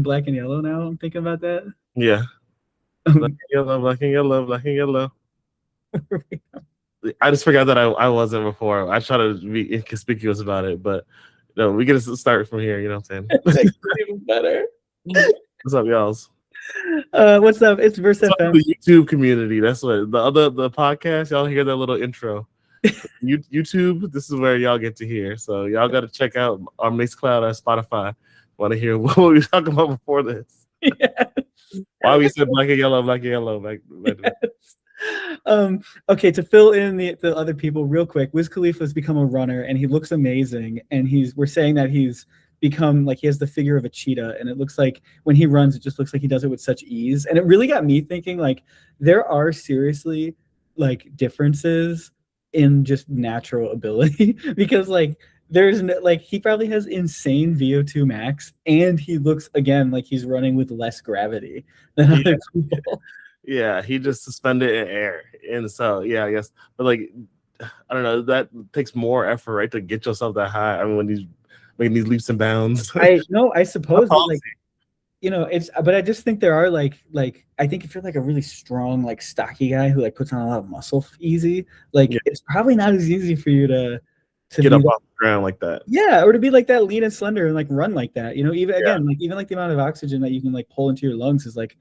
black and yellow now. I'm thinking about that. Yeah. Black and yellow, black and yellow, black and yellow. I just forgot that I wasn't before. I try to be inconspicuous about it, but no, we get to start from here. You know what I'm saying? Even better. What's up, y'all's? What's up? It's Verse FM. The YouTube community. That's what the podcast. Y'all hear that little intro. YouTube. This is where y'all get to hear. So y'all got to check out our mixcloud, our Spotify. Want to hear what we were talking about before this? Yes. Why we said black and yellow, black and yellow. Yes. Okay, to fill in the other people real quick, Wiz Khalifa has become a runner and he looks amazing. And we're saying that he's become like he has the figure of a cheetah, and it looks like when he runs, it just looks like he does it with such ease. And it really got me thinking, like, there are seriously like differences in just natural ability because like there's no, like he probably has insane VO2 max, and he looks again like he's running with less gravity than other people. Yeah, he just suspended in air, and so I guess, but like I don't know, that takes more effort, right, to get yourself that high. I mean, when he's making these leaps and bounds. I suppose, but like, it's. But I just think there are like I think if you're like a really strong, like stocky guy who like puts on a lot of muscle easy, like it's probably not as easy for you to get up off the ground like that. Yeah, or to be like that lean and slender and like run like that. You know, even like the amount of oxygen that you can like pull into your lungs is like.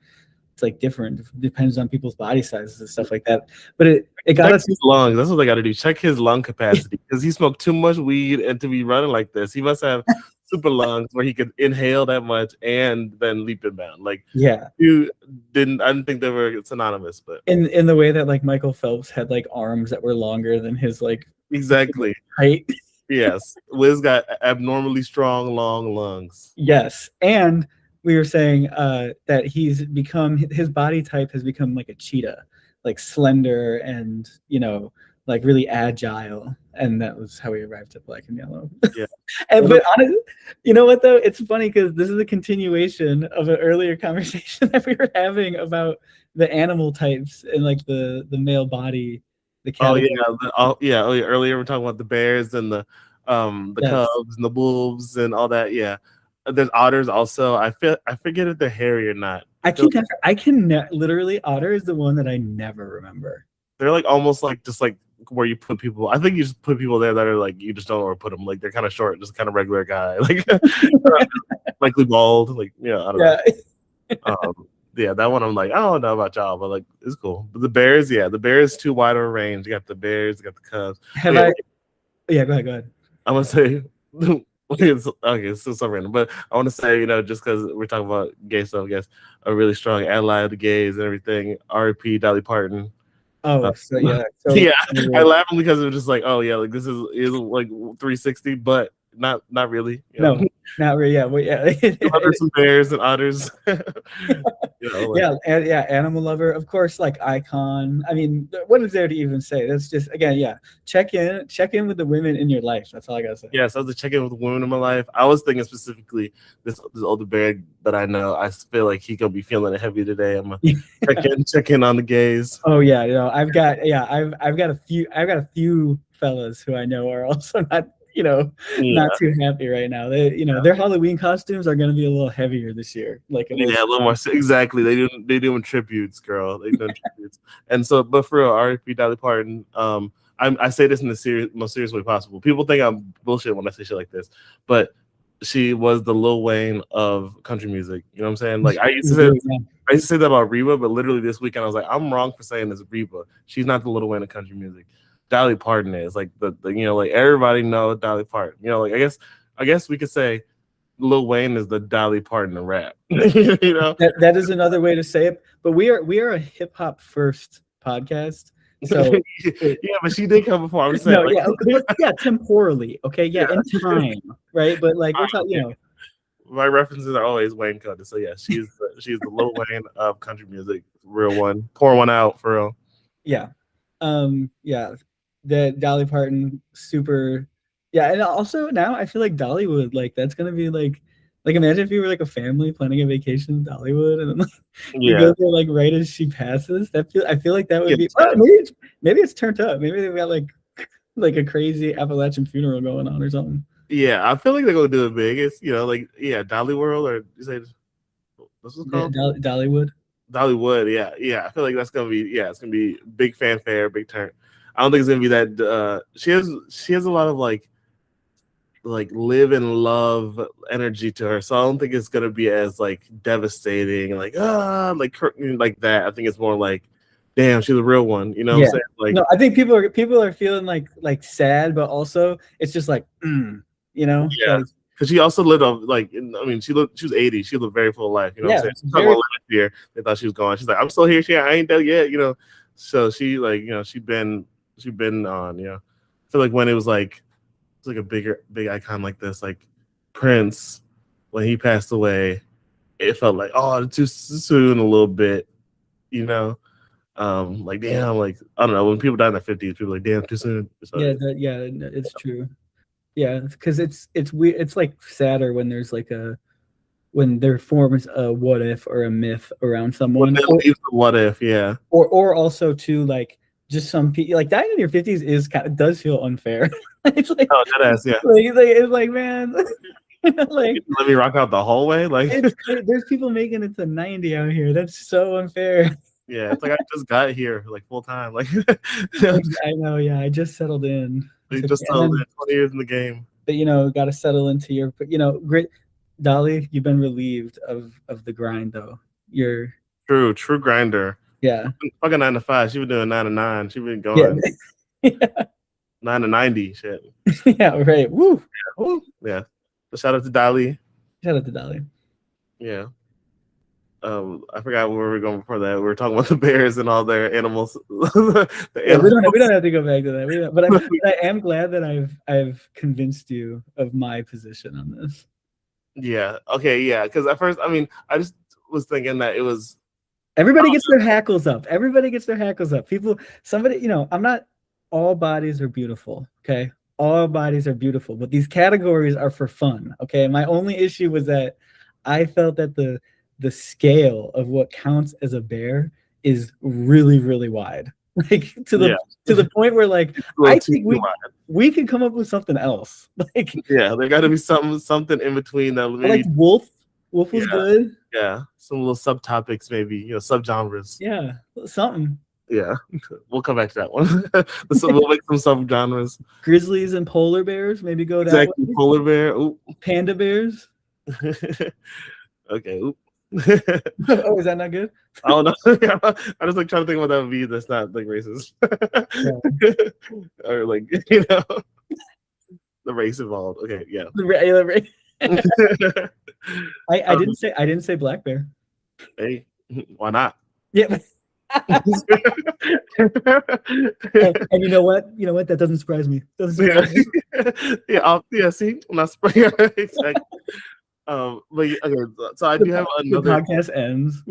It's like different. It depends on people's body sizes and stuff like that. But it got us his lungs. That's what they got to do. Check his lung capacity because he smoked too much weed, and to be running like this, he must have super lungs where he could inhale that much and then leap and bound. Like I didn't think they were synonymous, but in the way that like Michael Phelps had like arms that were longer than his like exactly height. Yes, Wiz got abnormally strong, long lungs. Yes, and we were saying that his body type has become like a cheetah, like slender and, like really agile. And that was how we arrived at black and yellow. Yeah. But honestly, you know what though? It's funny because this is a continuation of an earlier conversation that we were having about the animal types and like the male body. Earlier we're talking about the bears and the cubs and the wolves and all that. Yeah. There's otters also. I forget if they're hairy or not. Literally, otter is the one that I never remember. They're like almost like just like where you put people. I think you just put people there that are like you just don't know where to put them. Like they're kind of short, just kind of regular guy, like likely bald. Like I don't know. That one I'm like I don't know about y'all, but like it's cool. But the bears, the bears too wide of a range. You got the bears, you got the cubs. Go ahead. I'm gonna say. It's so random, but I want to say, just because we're talking about gay stuff, I guess a really strong ally of the gays and everything. R.I.P. Dolly Parton. I laugh because it was just like, like this is like 360, but not really. No, not really. There's some bears and otters. Animal lover, of course, like icon. I mean, what is there to even say? That's just again, check in with the women in your life. That's all I gotta say. Yes, I was to check in with the women in my life. I was thinking specifically this older bear that I know. I feel like he gonna be feeling it heavy today. I'm gonna check in on the gays. Oh yeah, I've got a few fellas who I know are also not. Not too happy right now. They, their Halloween costumes are going to be a little heavier this year. Like a little more. Exactly. They doing tributes, girl. They doing tributes. And so, but for real, R.I.P. Dolly Parton. I say this in the most serious way possible. People think I'm bullshit when I say shit like this, but she was the Lil Wayne of country music. You know what I'm saying? Like I used to say that about Reba, but literally this weekend I was like, I'm wrong for saying this Reba. She's not the Lil Wayne of country music. Dolly Parton is like the like everybody knows Dolly Parton. Like I guess we could say Lil Wayne is the Dolly Parton of rap. That is another way to say it. But we are a hip hop first podcast. So but she did come before. I'm saying temporally, okay, in time, right? But like we're talking, my references are always Wayne coded. So she's the Lil Wayne of country music, real one. Pour one out for real. The Dolly Parton super and also now I feel like Dollywood, like that's gonna be like imagine if you were like a family planning a vacation in Dollywood and then you go there like right as she passes. I feel like that would be maybe it's turned up. Maybe they've got like a crazy Appalachian funeral going on or something. I feel like they're gonna do it big. It's Dolly World, or you say What's it called? Dollywood. Dollywood. Yeah. I feel like that's gonna be it's gonna be big fanfare, big turn. I don't think it's gonna be that. She has a lot of like live and love energy to her, so I don't think it's gonna be as like devastating, like like that. I think it's more like, damn, she's a real one. You know what I'm saying? Like, no, I think people are feeling like sad, but also it's just like, you know, yeah. Because she also lived on she was 80. She lived a very full life. You know what I'm saying? Last year they thought she was gone. She's like, I'm still here. I ain't dead yet. You know, so she she been on. You know, I feel like when it was like a big icon like this, like Prince, when he passed away, it felt like, oh, too soon a little bit. You know, like damn, like I don't know, when people die in their 50s, people are like, damn, too soon. So, it's true. Yeah, because it's weird. It's like sadder when there's like when there forms a what if or a myth around someone. What if, yeah. Or also too, like just some people like dying in your 50s does feel unfair. It's like, oh, that ass, yeah. It's like, man, like let me rock out the hallway. Like there's people making it to 90 out here. That's so unfair. Yeah, it's like I just got here like full time. Like I know, yeah. I just settled in. You just settled in 20 years in the game. But got to settle into your great Dolly, you've been relieved of the grind though. You're true grinder. Yeah. Fucking 9 to 5. She been doing 9 to 9. She been going 9 to 90 shit. Yeah, right. Woo. Yeah. Woo. Yeah. So shout out to Dolly. Shout out to Dolly. Yeah. I forgot where we were going before that. We were talking about the bears and all their animals. We don't have to go back to that. But I am glad that I've convinced you of my position on this. Yeah. Okay. Yeah. Because at first, I just was thinking that it was. Everybody gets their hackles up. Somebody, I'm not. All bodies are beautiful. Okay. All bodies are beautiful, but these categories are for fun. Okay. My only issue was that I felt that the scale of what counts as a bear is really, really wide. Like to the point where like I think we can come up with something else. Like there got to be something in between that. Like wolf was good. Yeah, some little subtopics, maybe subgenres. Yeah, something. Yeah, we'll come back to that one. So we'll make some subgenres. Grizzlies and polar bears, maybe go down. Exactly, polar bear. Ooh. Panda bears. Okay. Ooh. Oh, is that not good? Oh no, I just like trying to think what that would be that's not like racist. Or like the race involved. Okay, yeah. The race. I didn't say black bear. Hey, why not? Yeah. And you know what? That doesn't surprise me. Yeah. See, I'm not surprised. Exactly. But okay, so I do have another. The podcast ends.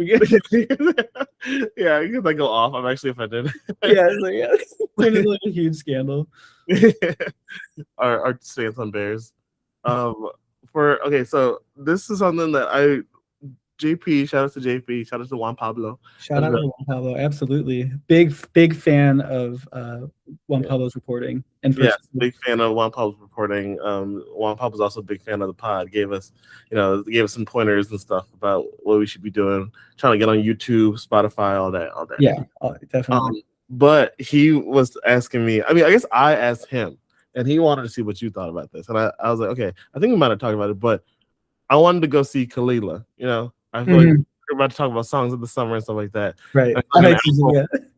Yeah, because I go off. I'm actually offended. Yeah, it's like a huge scandal. Our stance on bears. So this is something that JP, shout out to JP, shout out to Juan Pablo. Shout out to Juan Pablo, absolutely. Big fan of Juan Pablo's reporting. And big fan of Juan Pablo's reporting. Juan Pablo's also a big fan of the pod. Gave us some pointers and stuff about what we should be doing. Trying to get on YouTube, Spotify, all that. Yeah, definitely. But he was asking me. I guess I asked him, and he wanted to see what you thought about this. And I was like, okay, I think we might have talked about it, but I wanted to go see Khalifa. I feel like we're about to talk about songs of the summer and stuff like that. Right.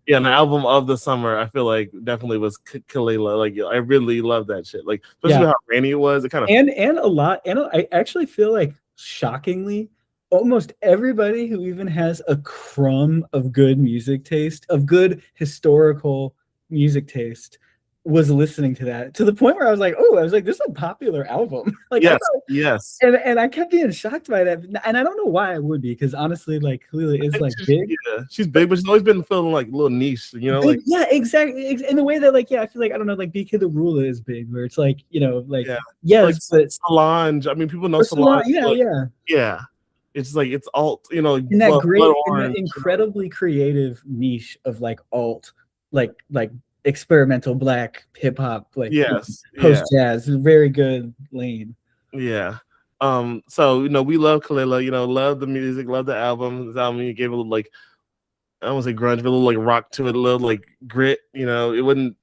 An album of the summer, I feel like definitely was Khalifa. Like I really love that shit. Like especially how rainy it was. It kind of and a lot. And I actually feel like shockingly, almost everybody who even has a crumb of good music taste, of good historical music taste, was listening to that to the point where I was like, this is a popular album. Like yes. And I kept being shocked by that. And I don't know why I would be, because honestly, like Khalifa is like big. Yeah, she's big, but she's always been feeling like a little niche, like exactly. In the way that I feel like I don't know, like BK the Ruler is big, where it's like, like but Solange. People know Solange. Yeah. It's like it's alt, in that in that incredibly creative niche of like alt, like experimental black hip hop, like post jazz, very good lane. Yeah. So we love Kalila, love the music, love the album. This album you gave a little like I don't want to say grunge, but a little like rock to it, a little like grit. It wouldn't.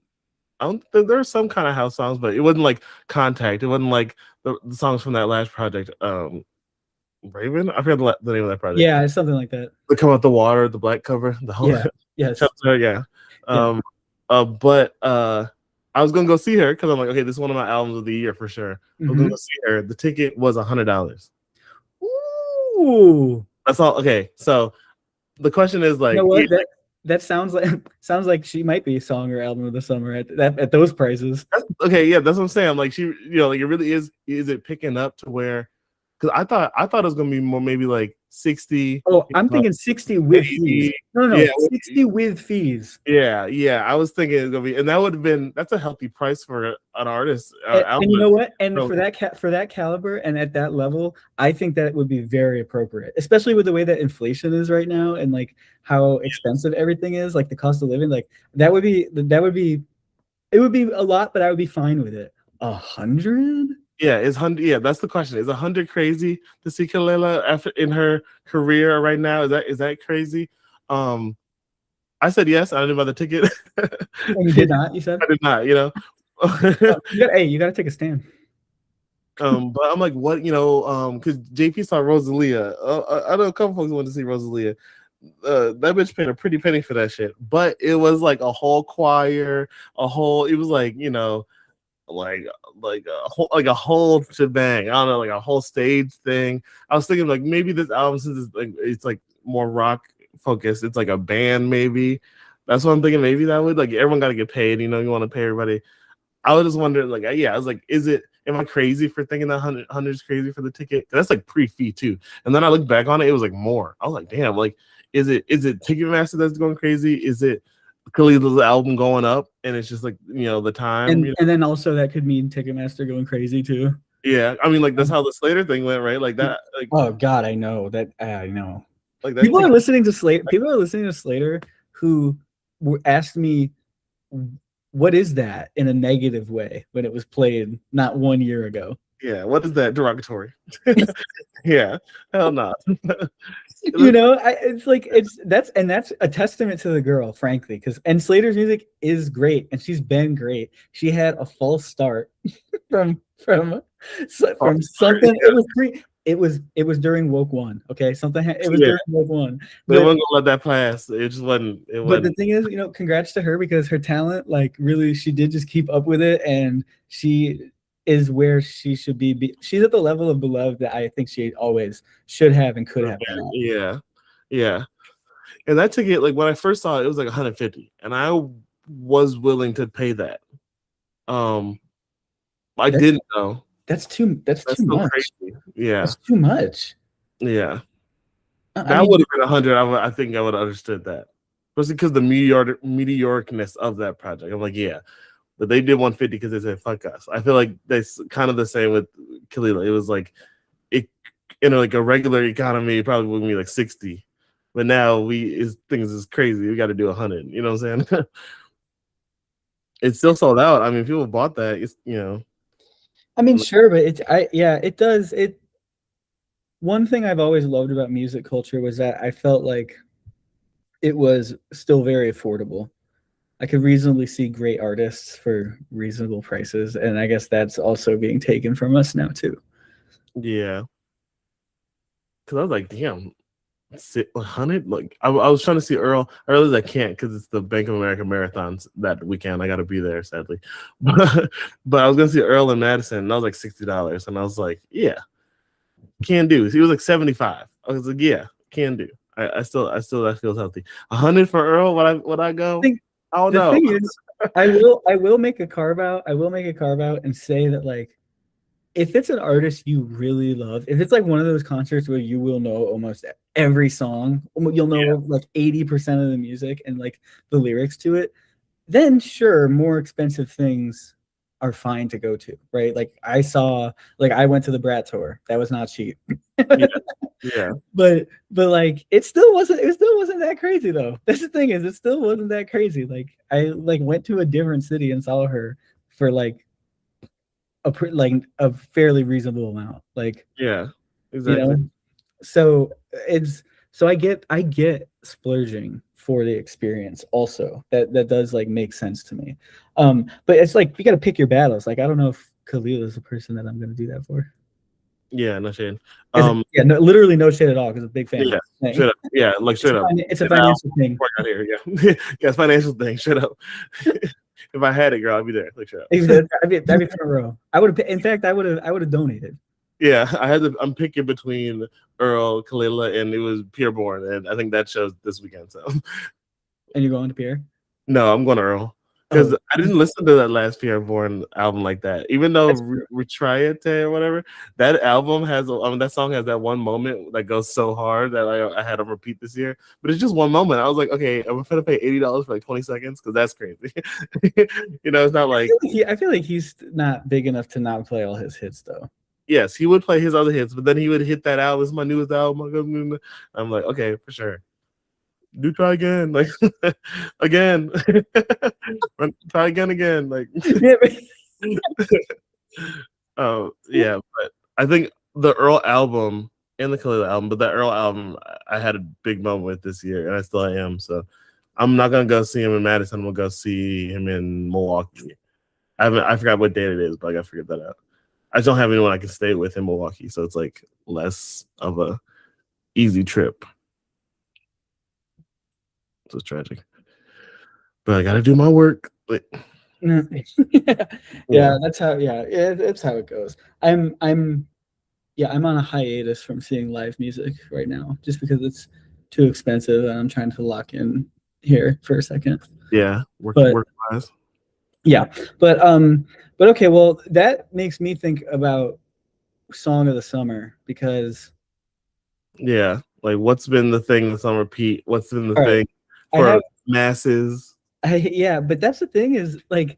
I don't. There are some kind of house songs, but it wasn't like Contact. It wasn't like the songs from that last project. Raven. I forgot the name of that project. Yeah, something like that. The Come Out the Water, the black cover, the whole yes, chapter, yeah. But I was gonna go see her because I'm like, okay, this is one of my albums of the year for sure. I was gonna go see her. The ticket was $100. Ooh, that's all. Okay, so the question is like, what? That sounds like she might be song or album of the summer at those prices. Okay, yeah, that's what I'm saying. I'm like, she, like it really is. Is it picking up to where? Because I thought it was gonna be more maybe like 60. Oh, I'm thinking 60 with fees. No, yeah, 60 with fees. Yeah. I was thinking it's gonna be, and that would have been that's a healthy price for an artist. And you know what? And for that caliber and at that level, I think that would be very appropriate, especially with the way that inflation is right now and like how expensive everything is, like the cost of living. Like it would be a lot, but I would be fine with it. 100. Yeah, is 100. Yeah, that's the question. Is 100 crazy to see Kalila after in her career right now? Is that crazy? I said yes. I didn't buy the ticket. And you did not. You said I did not. You got to take a stand. But I'm like, what? Because JP saw Rosalia. I know a couple folks wanted to see Rosalia. That bitch paid a pretty penny for that shit. But it was like a whole choir, it was like like a whole shebang. I don't know, like a whole stage thing. I was thinking like maybe this album, since it's like more rock focused, it's like a band maybe. That's what I'm thinking. Maybe that would like everyone got to get paid. You want to pay everybody. I was just wondering like, I was like, am I crazy for thinking that 100 is crazy for the ticket? That's like pre-fee too. And then I looked back on it, it was like more. I was like, damn, like is it Ticketmaster that's going crazy? Is it Khalila's album going up, and it's just like the time, and then also that could mean Ticketmaster going crazy too. Yeah, I mean, like that's how the Slater thing went, right? Like that. Like, oh God, I know that. I know. Like that people are listening to Slater. People are listening to Slater who asked me, "What is that?" in a negative way when it was played not 1 year ago. Yeah, what is that derogatory? Yeah, hell no. That's a testament to the girl, frankly, and Slater's music is great, and she's been great. She had a false start from something. It was during Woke One. Okay, during Woke One. They weren't gonna let that pass. It just wasn't. But the thing is, congrats to her because her talent, like, really, she did just keep up with it, and she is where she should be. She's at the level of beloved that I think she always should have and could have been. Yeah. And that ticket, like when I first saw it, it was like 150, and I was willing to pay that. I didn't know. That's too much. Crazy. Yeah, that's too much. Yeah, that would have been 100. I think I would have understood that, especially because the meteoricness of that project. I'm like, yeah. But they did 150 because they said "fuck us." I feel like that's kind of the same with Kalila. It was like it in like a regular economy, it probably would be like 60, but now things is crazy. We got to do 100. You know what I'm saying? It's still sold out. I mean, people bought that. It's I mean, sure, but it does. One thing I've always loved about music culture was that I felt like it was still very affordable. I could reasonably see great artists for reasonable prices, and I guess that's also being taken from us now too. Yeah, because I was like, damn, 100. Like I was trying to see Earl. I realized I can't because it's the Bank of America marathons that weekend. I got to be there, sadly. But I was gonna see Earl in Madison, and that was like $60, and I was like, yeah, can do. He was like 75. I was like, yeah, can do. I still that feels healthy. 100 for Earl. Would I go? I don't know. Thing is, I will make a carve out. I will make a carve out and say that, like, if it's an artist you really love, if it's like one of those concerts where you will know almost every song, you'll know like 80% of the music and like the lyrics to it, then sure, more expensive things are fine to go to, right? Like I went to the Brat tour. That was not cheap. Yeah. But like it still wasn't that crazy though. That's the thing, is it still wasn't that crazy. Like I went to a different city and saw her for like like a fairly reasonable amount. Like, Yeah, you exactly. know, so it's so I get splurging for the experience also. That does like make sense to me. But it's like you got to pick your battles. Like I don't know if Khalil is the person that I'm going to do that for. Yeah, no shade. Yeah, no, literally no shit at all because I'm a big fan. Yeah, Of straight up. Yeah, like straight up. It's a financial thing. Work out here. Yeah, yeah, it's financial thing. Straight up. If I had it, girl, I'd be there. Like straight up. That'd be for a row. I would have. In fact, I would have donated. Yeah, I had to. I'm picking between Earl, Kalila, and it was Pierre Bourne, and I think that shows this weekend. So, And you're going to Pierre? no, I'm going to Earl because Oh. I didn't listen to that last Pierre Bourne album like that. Even though Retriete or whatever, that album has, that song has that one moment that goes so hard that I had to repeat this year. But it's just one moment. I was like, okay, I'm gonna pay $80 for like 20 seconds because that's crazy. It's not like I feel like he's not big enough to not play all his hits though. Yes, he would play his other hits, but then he would hit that album. This is my newest album. I'm like, okay, for sure. Do try again, like again. Try again. Like, oh yeah, but I think the Earl album and the Khalil album, but that Earl album I had a big moment with this year, and I still am. So I'm not gonna go see him in Madison. I'm gonna go see him in Milwaukee. I forgot what date it is, but I gotta figure that out. I just don't have anyone I can stay with in Milwaukee, so it's like less of a easy trip. So it's tragic, but I gotta do my work. Yeah, that's how. Yeah, that's how it goes. I'm on a hiatus from seeing live music right now, just because it's too expensive, and I'm trying to lock in here for a second. Yeah, work wise. Yeah, but okay. Well, that makes me think about song of the summer because yeah, like what's been the thing that's on repeat? What's been the thing for masses? Yeah, but that's the thing is like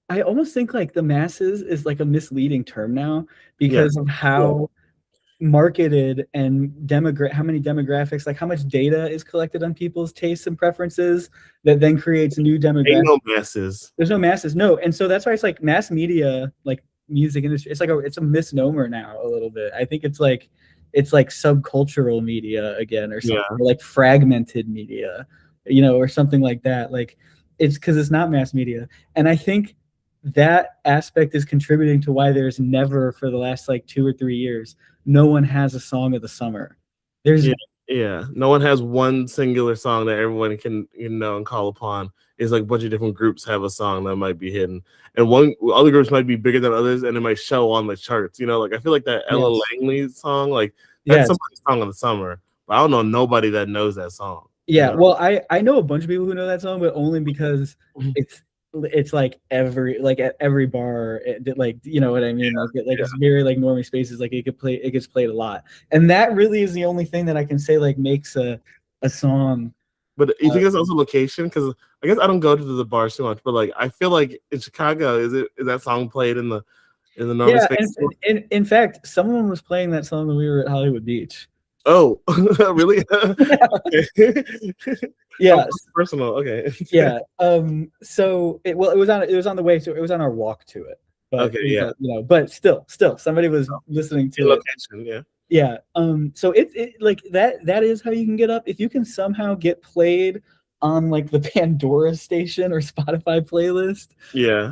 I almost think like the masses is like a misleading term now because of how marketed and how many demographics, like how much data is collected on people's tastes and preferences that then creates new demographics. Ain't no masses. There's no masses. No. And so that's why it's like mass media, like music industry. It's like it's a misnomer now a little bit. I think it's like subcultural media again or something, or like fragmented media, or something like that. Like it's because it's not mass media. And I think that aspect is contributing to why there's never, for the last like 2 or 3 years, no one has a song of the summer. There's no one has one singular song that everyone can and call upon. It's like a bunch of different groups have a song that might be hidden, and other groups might be bigger than others, and it might show on the charts. Like I feel like that Ella Langley song, like that's somebody's song of the summer, but I don't know nobody that knows that song. Yeah, well, I know a bunch of people who know that song, but only because it's like at every bar, like you know what I mean, it's very like normie spaces, like it gets played a lot, and that really is the only thing that I can say like makes a song. But you think it's also location? Because I guess I don't go to the bars too much, but like I feel like in Chicago, is that song played in the normie space? In fact, someone was playing that song when we were at Hollywood Beach. Oh, really? Yeah. Personal. Okay. Yeah. So it was on the way, so it was on our walk to it. But, okay. But still, somebody was listening to location. Yeah. Yeah. So it like that is how you can get up. If you can somehow get played on like the Pandora station or Spotify playlist,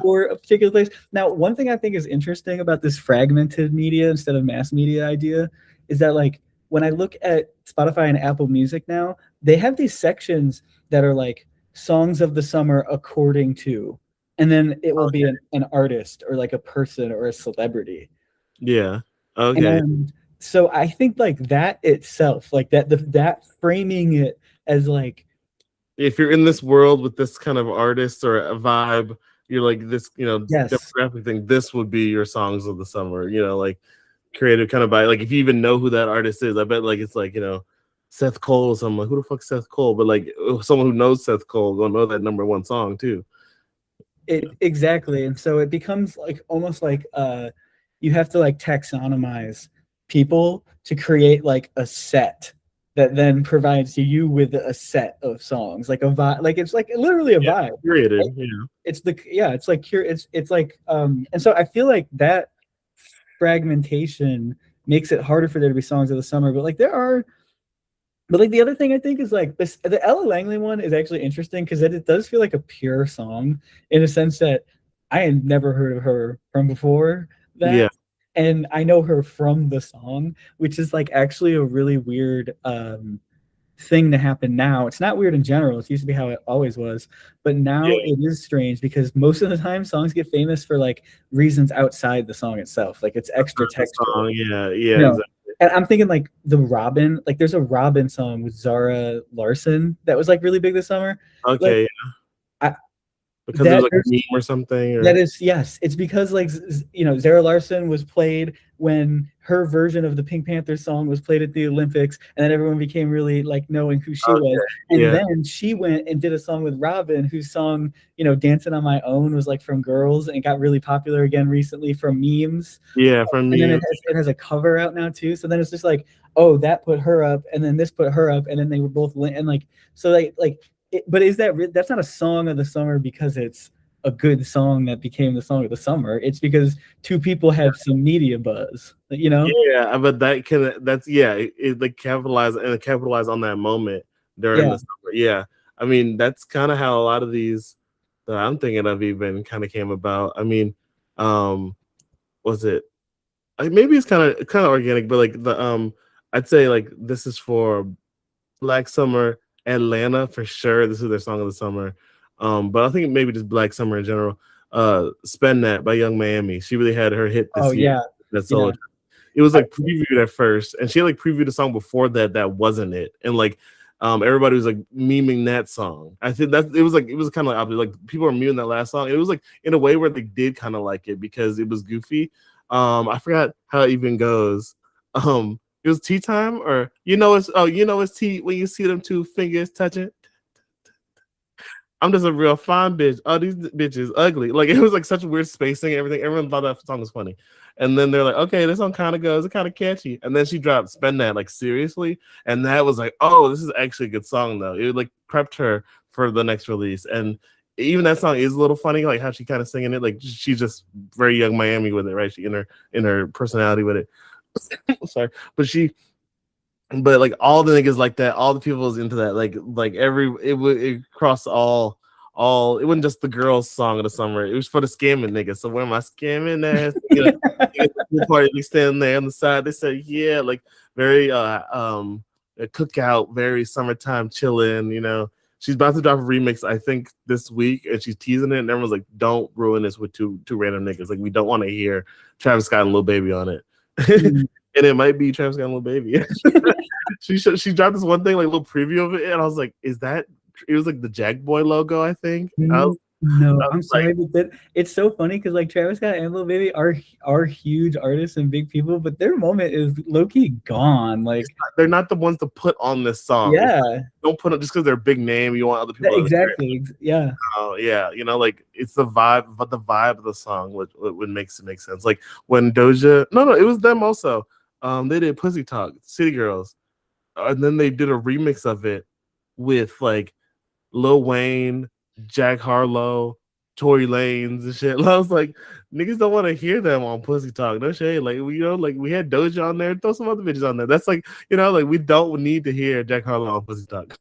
for a particular place. Now, one thing I think is interesting about this fragmented media instead of mass media idea is that like when I look at Spotify and Apple Music now, they have these sections that are like songs of the summer according to, and then it will be an artist or like a person or a celebrity. Yeah. Okay. And so I think like that itself, like that framing it as like, if you're in this world with this kind of artist or a vibe, you're like this, demographic thing, this would be your songs of the summer, like creative kind of by like, if you even know who that artist is, I bet like it's like, Seth Cole or something. Like, who the fuck's Seth Cole? But like someone who knows Seth Cole gonna know that #1 song too. Exactly. And so it becomes like almost like you have to like taxonomize people to create like a set that then provides you with a set of songs, like a vibe, like it's like literally a vibe. Curated, you know. It's like it's like and so I feel like that fragmentation makes it harder for there to be songs of the summer, but like there are. But like the other thing I think is like this, the Ella Langley one is actually interesting because it does feel like a pure song in a sense that I had never heard of her from before that. Yeah. And I know her from the song, which is like actually a really weird thing to happen now. It's not weird in general. It used to be how it always was. But now it is strange because most of the time songs get famous for like reasons outside the song itself. Like it's extra texture. Yeah, You know? exactly. And I'm thinking like the Robin, like there's a Robin song with Zara Larson that was like really big this summer. Okay, like, yeah. Because there's like a meme or something. Or... That is, yes. It's because like Zara Larson was played when her version of the Pink Panther song was played at the Olympics, and then everyone became really like knowing who she was. And then she went and did a song with Robin, whose song, "Dancing on My Own" was like from Girls and got really popular again recently from memes. Yeah, from memes. And then it has a cover out now too. So then it's just like, oh, that put her up, and then this put her up, and then they were both and like so but is that's not a song of the summer because it's a good song that became the song of the summer. It's because two people had some media buzz, Yeah, but it like capitalize on that moment during the summer. Yeah, I mean that's kind of how a lot of these that I'm thinking of even kind of came about. I mean, was it? Maybe it's kind of organic, but like the I'd say like this is for Black Summer Atlanta for sure. This is their song of the summer. But I think maybe just Black Summer in general. Spend That by Young Miami. She really had her hit this year. Yeah. That solo. Yeah. It was like previewed at first, and she had like previewed a song before that wasn't it. And like everybody was like memeing that song. I think that it was kind of like people were memeing that last song. It was like in a way where they did kind of like it because it was goofy. I forgot how it even goes. It was tea time, or it's tea when you see them two fingers touching. I'm just a real fine bitch. Oh, these bitches ugly. Like it was like such weird spacing and everything. Everyone thought that song was funny. And then they're like, okay, this song kind of goes, it's kind of catchy. And then she dropped Spend That, like seriously. And that was like, oh, this is actually a good song though. It like prepped her for the next release. And even that song is a little funny, like how she kind of singing it. Like she's just very Young Miami with it, right? She in her personality with it. Sorry. But like all the niggas like that, all the people was into that. Like it crossed all. It wasn't just the girls' song of the summer. It was for the scamming niggas. So where my scamming ass? The party they standing there on the side. They said, yeah, like very a cookout, very summertime chilling. She's about to drop a remix, I think, this week, and she's teasing it. And everyone's like, don't ruin this with two random niggas. Like we don't want to hear Travis Scott and Lil Baby on it. And it might be Travis Scott and Lil Baby. she dropped this one thing, like a little preview of it, and I was like, is that? It was like the Jack Boy logo, I think. I'm sorry, but it's so funny because like Travis Scott and Lil Baby are huge artists and big people, but their moment is low-key gone. Like they're not the ones to put on this song. Yeah, don't put it just because they're a big name. You want other people. Exactly. Yeah. Oh yeah, like it's the vibe, but the vibe of the song would make sense. Like when Doja, no, it was them also. They did Pussy Talk, City Girls, and then they did a remix of it with like Lil Wayne, Jack Harlow, Tory Lanez and shit. And I was like, niggas don't want to hear them on Pussy Talk. No shade. Like we had Doja on there, throw some other bitches on there. That's like, like we don't need to hear Jack Harlow on Pussy Talk.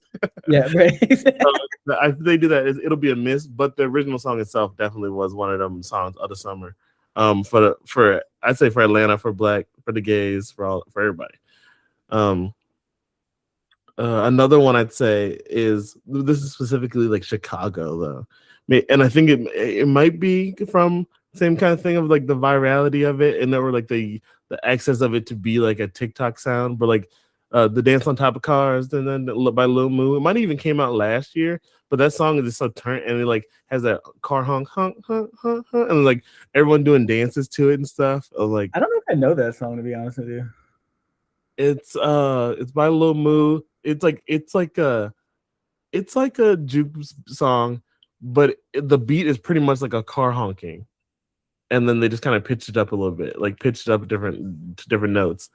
Yeah, right. If they do that, it'll be a miss. But the original song itself definitely was one of them songs of the summer. For I'd say for Atlanta, for Black, for the gays, for everybody. Another one I'd say is this is specifically like Chicago though, and I think it might be from the same kind of thing of like the virality of it, and there were like the access of it to be like a TikTok sound, but like the Dance on Top of Cars, and then by Lil Moo, it might have even came out last year, but that song is just so turned, and it like has that car honk, and like everyone doing dances to it and stuff. Like I don't know if I know that song, to be honest with you. It's by Lil Moo. It's like a juke song, but the beat is pretty much like a car honking, and then they just kind of pitched it up a little bit, like pitched it up to different notes.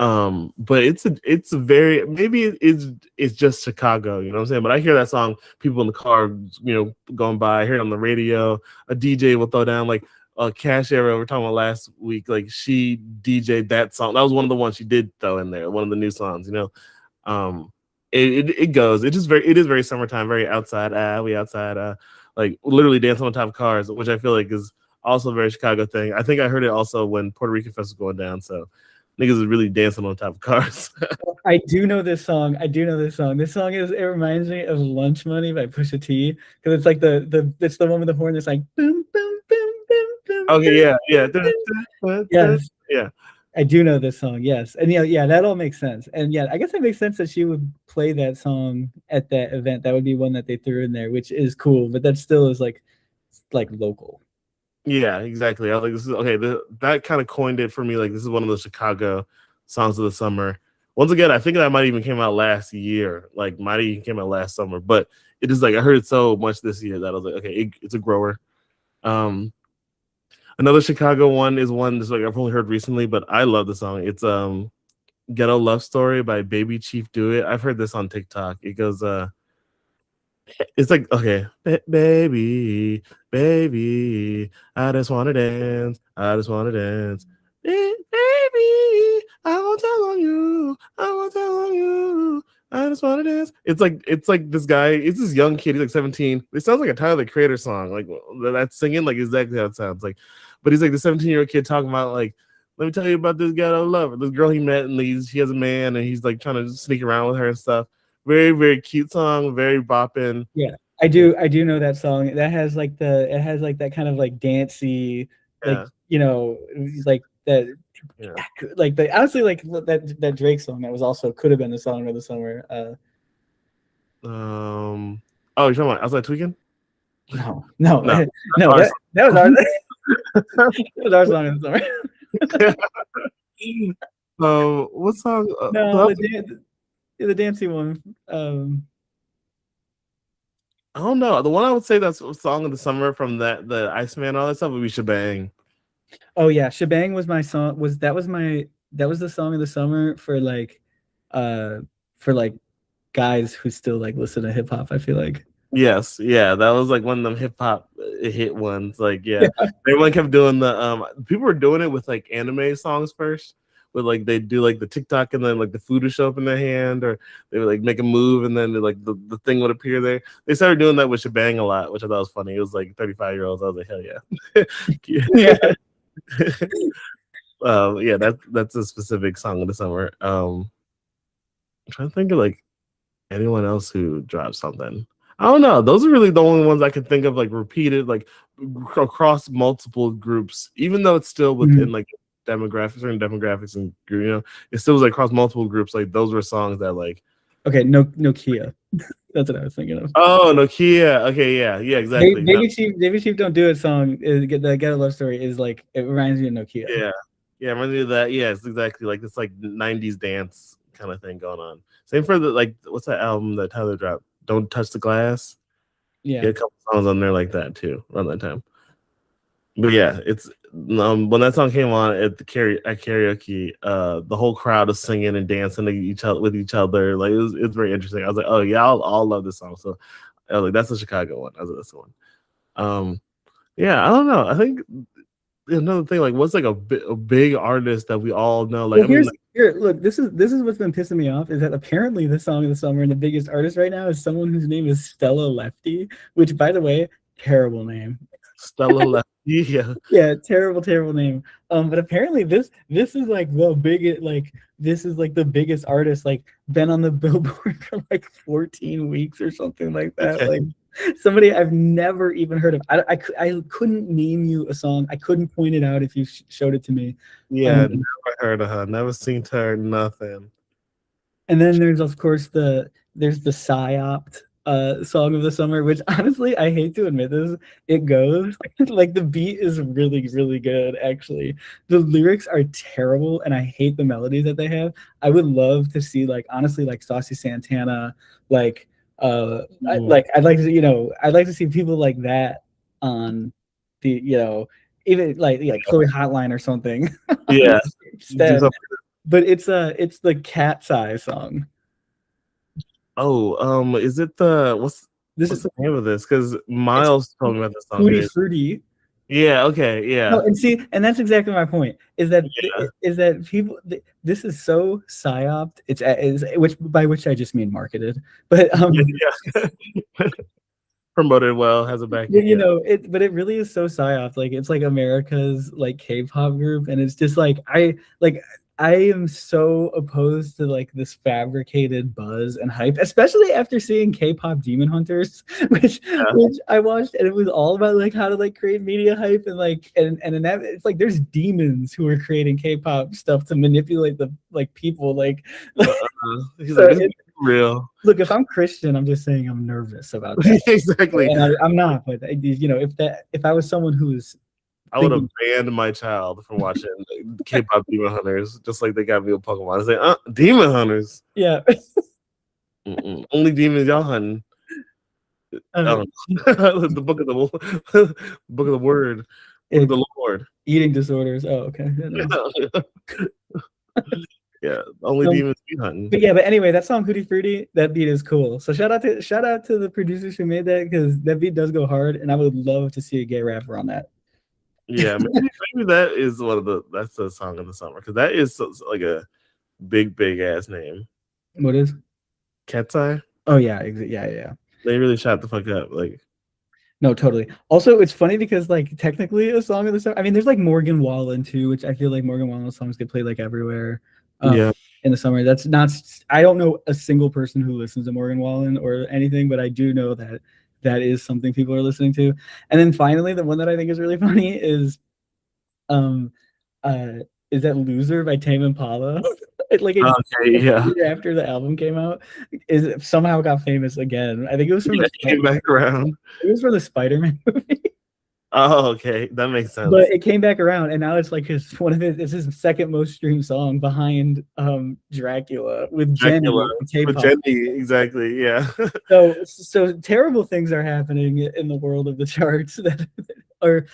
But it's a very, maybe it's just Chicago, you know what I'm saying? But I hear that song, people in the car, going by, I hear it on the radio, a DJ will throw down like Cash Era, we were talking about last week, like she DJ'd that song. That was one of the ones she did throw in there, one of the new songs, it goes. It is very summertime, very outside. We outside, like literally dancing on top of cars, which I feel like is also a very Chicago thing. I think I heard it also when Puerto Rican Fest was going down. So niggas is really dancing on top of cars. I do know this song. This song it reminds me of Lunch Money by Pusha T, because it's like it's the one with the horn that's like boom boom boom boom boom. Okay, yeah. Yes. Yeah. I do know this song, yes. And yeah, that all makes sense. And yeah, I guess it makes sense that she would play that song at that event. That would be one that they threw in there, which is cool, but that still is like local. Yeah, exactly. I was like, this is okay. That kind of coined it for me. Like, this is one of the Chicago songs of the summer. Once again, I think that might even came out last year. Like, might even came out last summer. But it is like I heard it so much this year that I was like, okay, it's a grower. Another Chicago one is one that's like I've only heard recently, but I love the song. It's "Ghetto Love Story" by Baby Chief Do It. I've heard this on TikTok. It goes it's like, okay, baby, I just wanna dance, baby, I won't tell on you, I just wanna dance. It's like this guy, it's this young kid, he's like 17. It sounds like a Tyler the Creator song, like that's singing, like exactly how it sounds like. But he's like the 17-year-old kid talking about like, let me tell you about this ghetto lover, this girl he met, and he has a man, and he's like trying to sneak around with her and stuff. Very, very cute song, very bopping. Yeah, I do know that song. That has like that kind of like dancey, like like that, like the honestly like that Drake song that was also could have been the song of the summer. Oh, you're talking about Outside Tweaking? No, that was our that was our song of the summer. What song? No, the dancey one. I don't know. The one I would say that's a song of the summer from the Iceman and all that stuff would be Shebang. Oh yeah, Shebang was my song. That was the song of the summer for like guys who still like listen to hip hop. I feel like. Yes, yeah, that was like one of them hip hop hit ones. Like, yeah, everyone kept doing the people were doing it with like anime songs first. With like they do like the TikTok and then like the food would show up in their hand, or they would like make a move and then like the thing would appear there. They started doing that with Shebang a lot, which I thought was funny. It was like 35-year-olds. I was like, hell yeah. Yeah, that's a specific song of the summer. I'm trying to think of like anyone else who dropped something. I don't know. Those are really the only ones I could think of, like repeated, like across multiple groups, even though it's still within like certain demographics, and it still was like across multiple groups. Like those were songs that like. Okay, Nokia. That's what I was thinking of. Oh, Nokia. Okay, yeah, exactly. Baby Chief Don't Do It song is the Get a Love Story is like it reminds me of Nokia. Yeah, reminds me of that. Yeah, it's exactly like this like 90s dance kind of thing going on. Same for the like what's that album that Tyler dropped? Don't Touch the Glass. Yeah, a couple songs on there like that too around that time. But yeah, it's when that song came on at karaoke, the whole crowd was singing and dancing with each other. Like it's very interesting. I was like, oh yeah, I'll love this song. So I was like, that's the Chicago one. That's the one. Yeah, I don't know. I think another thing, like, what's like a big artist that we all know? Like, well, here, look, this is what's been pissing me off is that apparently the song of the summer and the biggest artist right now is someone whose name is Stella Lefty, which, by the way, terrible name. Stella Lefty, yeah, terrible name. But apparently this is like the biggest, like this is like the biggest artist, like been on the Billboard for like 14 weeks or something like that. Okay. Like somebody I've never even heard of. I couldn't name you a song. I couldn't point it out if you showed it to me. Yeah, never heard of her. Never seen her. Nothing. And then there's of course the Psyopt song of the summer, which honestly I hate to admit this, it goes like the beat is really, really good. Actually, the lyrics are terrible, and I hate the melodies that they have. I would love to see like honestly like Saucy Santana, like I'd like to see people like that on the even like Chloe Hotline or something. Yeah. but it's the Cat's Eye song. Oh, is it what's the name of this? Because Miles told me about this song. Tutti Frutti. Yeah. Okay. Yeah. No, and that's exactly my point. Is that people? This is so psyoped. Is which by which I just mean marketed, but yeah. Promoted well, has a back. You know it, but it really is so psyoped. Like it's like America's like K-pop group, and it's just like I am so opposed to like this fabricated buzz and hype, especially after seeing K-pop Demon Hunters, which I watched, and it was all about like how to like create media hype and like and in that it's like there's demons who are creating K-pop stuff to manipulate the like people like. He's so like, real. Look, if I'm Christian, I'm just saying I'm nervous about that. Exactly. And I'm not, but you know, if I was someone who was, I would have banned my child from watching K-pop Demon Hunters, just like they got me with Pokemon. I say, Demon Hunters. Yeah. Only demons y'all hunting. The book of the word. Book of the Lord. Eating disorders. Oh, okay. Yeah, only demons be hunting. But anyway, that song Tutti Frutti, that beat is cool. So shout out to the producers who made that, because that beat does go hard, and I would love to see a gay rapper on that. Yeah, maybe that is that's the song of the summer, because that is like a big ass name. What is? Cat's Eye. Oh yeah, yeah. They really shot the fuck up, like. No, totally. Also, it's funny because like technically a song of the summer. I mean, there's like Morgan Wallen too, which I feel like Morgan Wallen songs get played like everywhere. In the summer. That's not. I don't know a single person who listens to Morgan Wallen or anything, but I do know that that is something people are listening to. And then finally, the one that I think is really funny is that "Loser" by Tame Impala. After the album came out, is somehow got famous again. I think it was from came back around. It was for the Spider-Man movie. Oh, okay, that makes sense. But it came back around, and now it's like his second most streamed song behind Dracula with Jenny. With Jenny, exactly, yeah. so terrible things are happening in the world of the charts that are,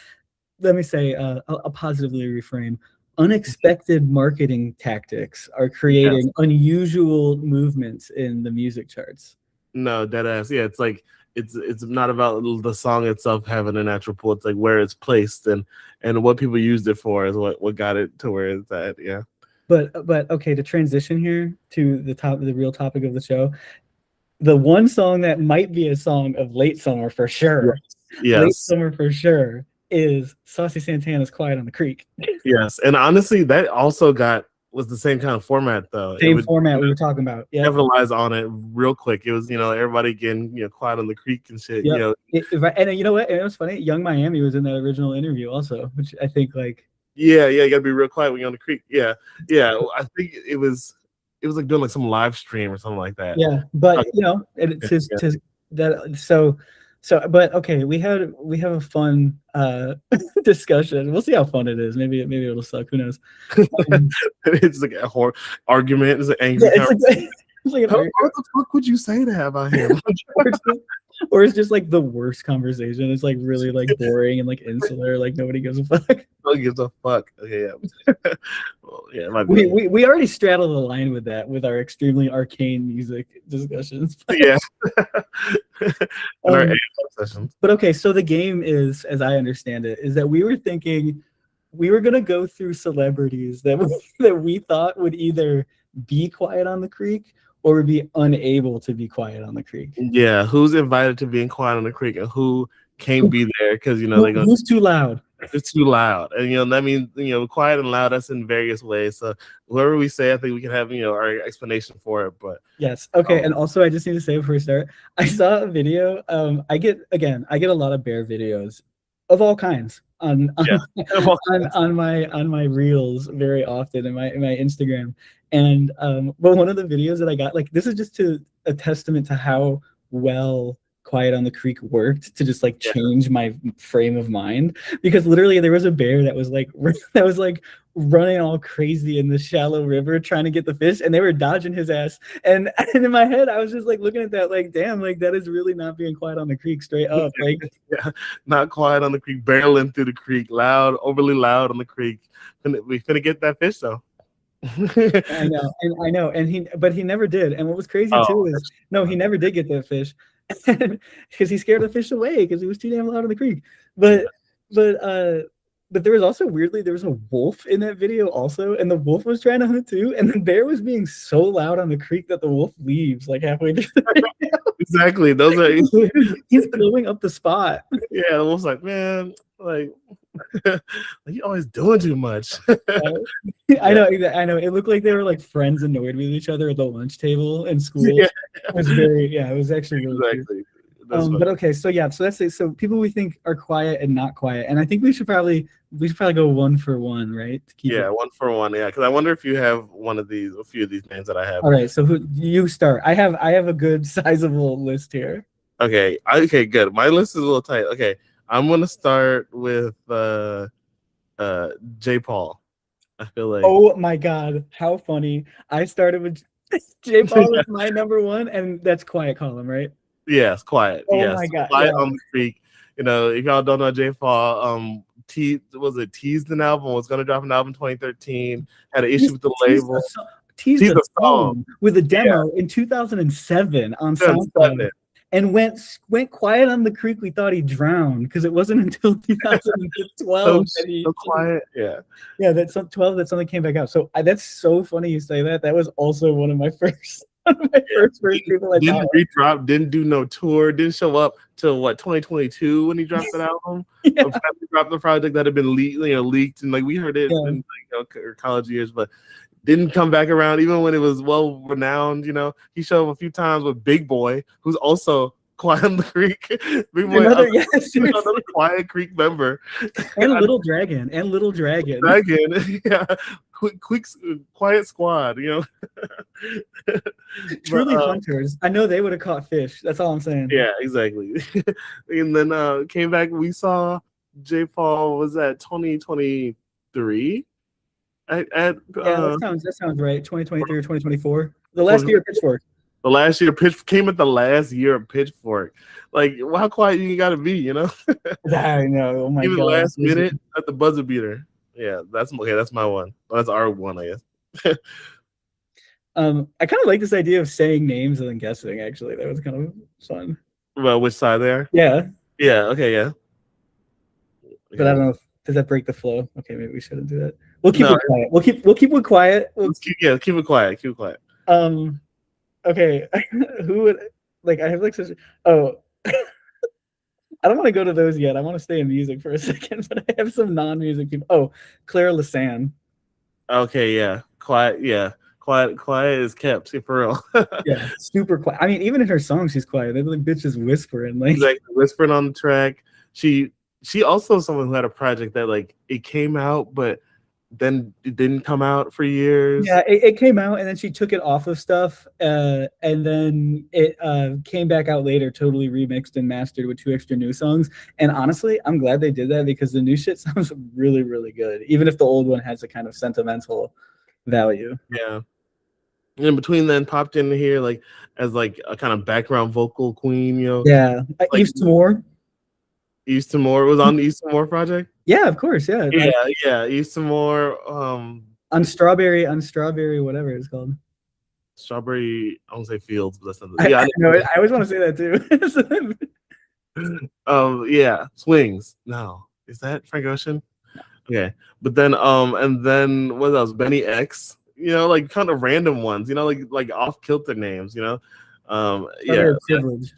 let me say, I'll positively reframe. Unexpected marketing tactics are creating unusual movements in the music charts. No, deadass. Yeah, it's like it's not about the song itself having a natural pull. It's like where it's placed and what people used it for is what got it to where it's at. Yeah. But okay, to transition here to the real topic of the show, the one song that might be a song of late summer for sure. Yes. Late summer for sure is Saucy Santana's "Quiet on the Creek." Yes, and honestly, that also was the same kind of format though. Same format we were talking about. Yeah, capitalize on it real quick. It was everybody getting quiet on the creek and shit. Yep. And you know what? And it was funny. Young Miami was in that original interview also, which I think like. Yeah, you gotta be real quiet when you're on the creek. Yeah. I think it was like doing like some live stream or something like that. Yeah, but but okay, we have a fun discussion. We'll see how fun it is. Maybe it'll suck. Who knows? It's like a horror argument. It's an angry. What the fuck would you say to about him? Or it's just like the worst conversation. It's like really like boring and like insular. Like nobody gives a fuck. Nobody gives a fuck. Okay, yeah. Well, yeah. We already straddle the line with that with our extremely arcane music discussions. Yeah. Our sessions. But okay, so the game is, as I understand it, is that we were thinking we were gonna go through celebrities that we thought would either be quiet on the creek or would be unable to be quiet on the creek. Yeah, who's invited to being quiet on the creek and who can't be there because who's too loud. It's too loud, and that means quiet and loud. That's in various ways. So whoever we say, I think we can have our explanation for it. But yes, okay. And also, I just need to say before we start, I saw a video. I get a lot of bear videos of all kinds on my reels very often in my Instagram. And but one of the videos that I got, like, this is just a testament to how well Quiet on the Creek worked to just like change my frame of mind, because literally there was a bear that was like running all crazy in the shallow river trying to get the fish, and they were dodging his ass. And in my head, I was just like looking at that, like, damn, like that is really not being quiet on the creek straight up. Like, not quiet on the creek, barreling through the creek, loud, overly loud on the creek. We finna get that fish though. I know, but he never did. And what was crazy Oh, too is no, he never did get that fish, because he scared the fish away because he was too damn loud in the creek. But but uh, but there was also weirdly there was a wolf in that video also, and the wolf was trying to hunt too, and the bear was being so loud on the creek that the wolf leaves like halfway through the video. exactly. Those are He's blowing up the spot. yeah. The wolf's like, man, like you always doing too much. I know. It looked like they were like friends annoyed with each other at the lunch table in school. Yeah. It was very, yeah, it was actually really Exactly. cute. That's But okay, so yeah, so that's it. So people we think are quiet and not quiet, and I think we should probably go one for one, right? To keep yeah, it. one for one. Yeah, because I wonder if you have one of these, a few of these names that I have. All right, so who you start? I have a good sizable list here. Okay, okay, good. My list is a little tight. Okay, I'm gonna start with J. Paul. I feel like Oh my god, how funny! I started with J. Paul is my number one, and that's quiet column, right? yes, quiet. Oh yes, my god, quiet yeah. on the creek. You know, if y'all don't know J. Paul, teased an album, was gonna drop an album in 2013, had an issue with the label. Teased a song with a demo in 2007 on Yeah, SoundCloud, and went quiet on the creek. We thought he drowned because it wasn't until 2012 that he so quiet. Yeah, that's 12 that something came back out. So that's so funny you say that. That was also one of my first first people I didn't redrop, didn't do no tour, didn't show up till what 2022 when he dropped that album. Yeah. He dropped the project that had been leaked, and like we heard it in our college years, but didn't come back around even when it was well renowned. You know, he showed up a few times with Big Boy, who's also Quiet on the Creek. Big Boy, another Quiet Creek member, and Little Dragon, yeah, Quiet Squad. You know, truly hunters. I know they would have caught fish. That's all I'm saying. Yeah, exactly. And then came back. We saw J. Paul was at 2023. That sounds right. 2023 or 2024. The last year of Pitchfork. The last year came at the last year of Pitchfork. Like, how quiet you gotta be, you know? I know. Oh my Even god. last minute at the buzzer beater. Yeah, that's okay. That's my one. That's our one, I guess. I kind of like this idea of saying names and then guessing. Actually, that was kind of fun. Well, which side they are? Yeah. Yeah. Okay. Yeah. But I don't know. Does that break the flow? Okay, maybe we shouldn't do that. We'll keep it quiet. We'll keep it quiet. Keep it quiet. Keep it quiet. Okay. Who would like? I have like such. Oh, I don't want to go to those yet. I want to stay in music for a second, but I have some non-music people. Oh, Claire Lasan. Okay. Yeah. Quiet. Yeah. Quiet is kept for real. Yeah, super quiet. I mean, even in her songs, she's quiet. They're like bitches whispering, like whispering on the track. She also is someone who had a project that like it came out, but then it didn't come out for years. Yeah, it came out and then she took it off of stuff, and then it came back out later, totally remixed and mastered with 2 extra new songs. And honestly, I'm glad they did that because the new shit sounds really, really good, even if the old one has a kind of sentimental value. Yeah. And between then popped in here like as like a kind of background vocal queen, you know. Yeah, like, East Timor. East Timor was on the East Timor project. Yeah, of course. Yeah. Yeah. East Timor. On strawberry, whatever it's called. Strawberry. I won't say Fields, but that's not. Yeah, I always want to say that too. Yeah. Swings. No, is that Frank Ocean? Okay, but then and then what else? Benny X. You know, like kind of random ones. You know, like off kilter names. You know.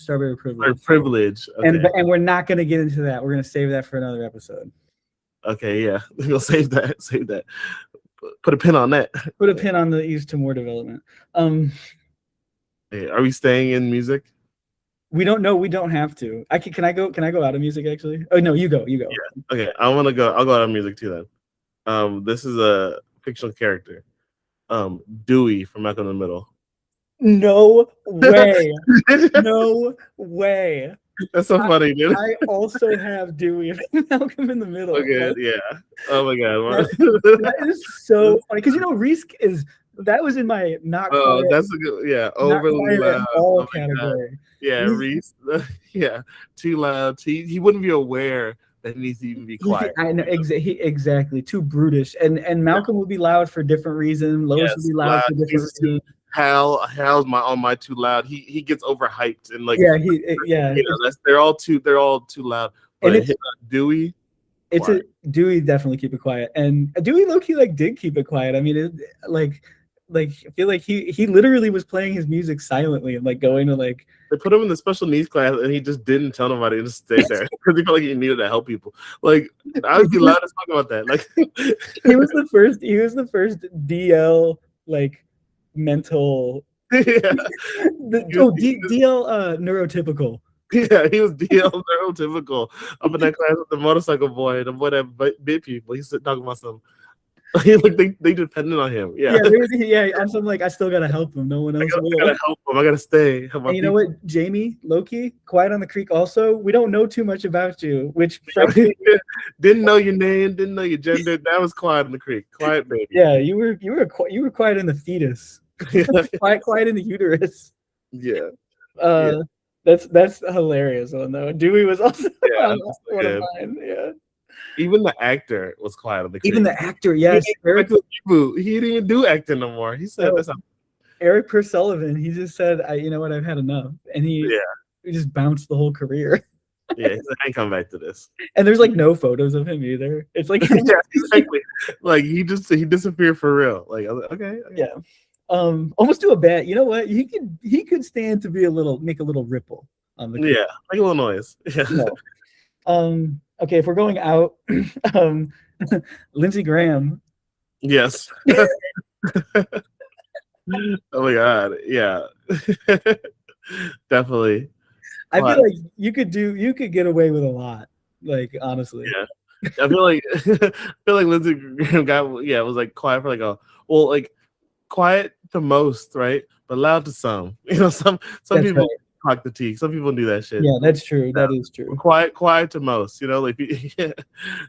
Strawberry Privilege. Privilege. Okay. And we're not going to get into that. We're going to save that for another episode. Okay, yeah. We'll save that. Put a pin on that. Put a pin on the East Timor development. Hey, are we staying in music? We don't know. We don't have to. Can I go out of music actually? Oh no, you go. Yeah. Okay, I'll go out of music too then. This is a fictional character. Dewey from Malcolm in the Middle. No way. No way. That's so funny, dude. I also have Dewey and Malcolm in the Middle. Okay, yeah. Oh my god. That is so funny because Reese that was in my not. Oh, that's a good. Overly loud. All category. Yeah, Reese. Yeah, too loud. He wouldn't be aware and he needs to even be quiet. I know exactly, too brutish. And Malcolm would be loud for different reasons. Lois would be loud for different reasons. Hal's my too loud. He gets overhyped and like they're all too loud. But and Dewey. Dewey definitely keep it quiet, and Dewey low-key like did keep it quiet. I mean, like I feel like he literally was playing his music silently and like going to like. They put him in the special needs class and he just didn't tell nobody and just stayed there because he felt like he needed to help people. Like I would be loud as talk about that. Like he was the first DL like mental. Yeah. DL neurotypical. Yeah, he was DL neurotypical up in that class with the motorcycle boy and the boy that bit people. He's talking about some. Like they depended on him. Yeah. I'm something like I still gotta help him. No one else will. I gotta help him. I gotta stay. And you know what, Jamie, Loki, Quiet on the Creek. Also, we don't know too much about you. Which didn't know your name, didn't know your gender. That was Quiet on the Creek. Quiet baby. Yeah, you were quiet in the fetus. quiet in the uterus. Yeah. That's a hilarious one though. Dewey was also one of mine. Yeah. Even the actor was quiet on the creek. Even the actor, yes. He didn't even do acting no more. He said that's Eric Persullivan. He just said, you know what, I've had enough. And he just bounced the whole career. Yeah, he's like, I ain't come back to this. And there's like no photos of him either. It's like exactly. Like he disappeared for real. Like okay. Yeah. Almost do a bet. You know what? He could stand to be make a little ripple on the make a little noise. Yeah. No. Okay, if we're going out, Lindsey Graham. Yes. Oh my God. Yeah. Definitely. I feel like you could get away with a lot. Like honestly. Yeah. I feel like Lindsey Graham was like quiet for like quiet to most, right? But loud to some. You know, some people talk the tea. Some people do that shit. Yeah, that's true. That is true. Quiet to most. You know, like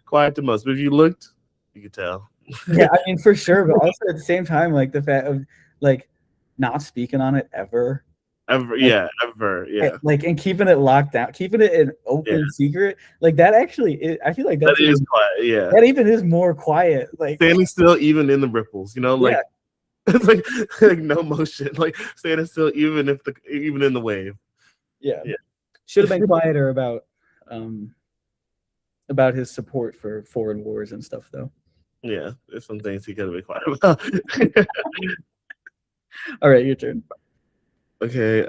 quiet to most. But if you looked, you could tell. Yeah, I mean for sure. But also at the same time, like the fact of like not speaking on it ever. Ever. Like and keeping it locked down, keeping it an open secret. Like that actually, I feel like that is quiet. Yeah, that even is more quiet. Like standing still, even in the ripples. You know, like. Yeah. It's like no motion, like standing still, even in the wave. Yeah. Should have been quieter about his support for foreign wars and stuff, though. Yeah, there's some things he could have been quiet about. All right, your turn. Okay,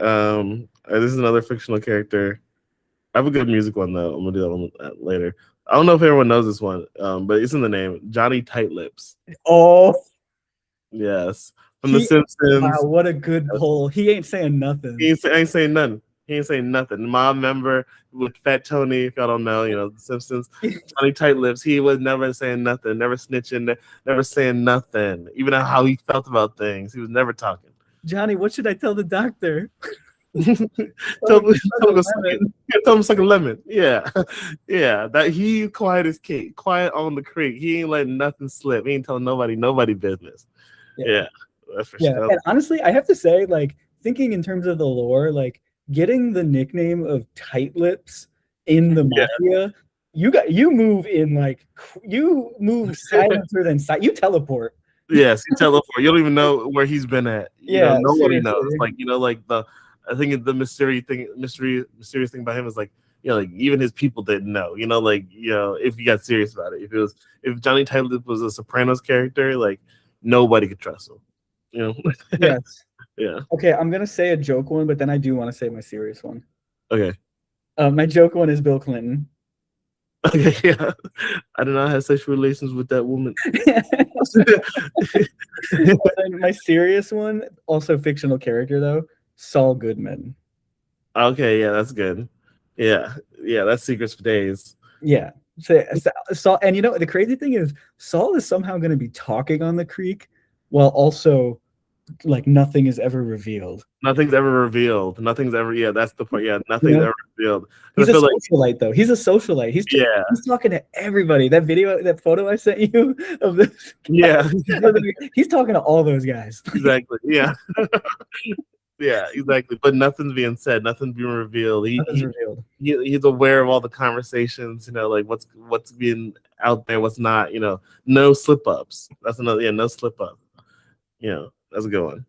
this is another fictional character. I have a good music one though. I'm gonna do that one later. I don't know if everyone knows this one, but it's in the name. Johnny Tight Lips. Oh. Yes, from The Simpsons. Wow, what a good pull. He ain't saying nothing. He ain't saying nothing. My member with Fat Tony, if y'all don't know, you know, The Simpsons. Johnny Tight Lips. He was never saying nothing, never snitching, never saying nothing. Even how he felt about things, he was never talking. Johnny, what should I tell the doctor? Tell him suck a lemon. Yeah. That he quiet as cake, quiet on the creek. He ain't letting nothing slip. He ain't telling nobody business. Yeah, that's for sure. And honestly, I have to say, like, thinking in terms of the lore, like getting the nickname of Tight Lips in the mafia, you move silencer than sight. You teleport. Yes, you teleport. You don't even know where he's been at. Nobody knows. Like, you know, like I think the mysterious thing about him is like, you know, like even his people didn't know. You know, like, you know, if you got serious about it, if Johnny Tight Lips was a Sopranos character, like. Nobody could trust him, you know. Yes. Yeah. Okay, I'm gonna say a joke one, but then I do want to say my serious one. Okay. My joke one is Bill Clinton. Okay. Yeah. I did not have sexual relations with that woman. My serious one, also fictional character though, Saul Goodman. Okay. Yeah, that's good. Yeah. That's Secrets for Days. Yeah. Saul, and you know the crazy thing is Saul is somehow going to be talking on the creek while also like nothing is ever revealed. Nothing's ever revealed. That's the point. Yeah, nothing's ever revealed. He's a socialite though. He's a socialite. He's talking to everybody. That photo I sent you of this. Yeah. He's talking to all those guys. Exactly. Yeah. Yeah, exactly. But nothing's being said, nothing's being revealed. Nothing's revealed. He's aware of all the conversations, like what's being out there, what's not, no slip ups. That's another, no slip up. That's a good one.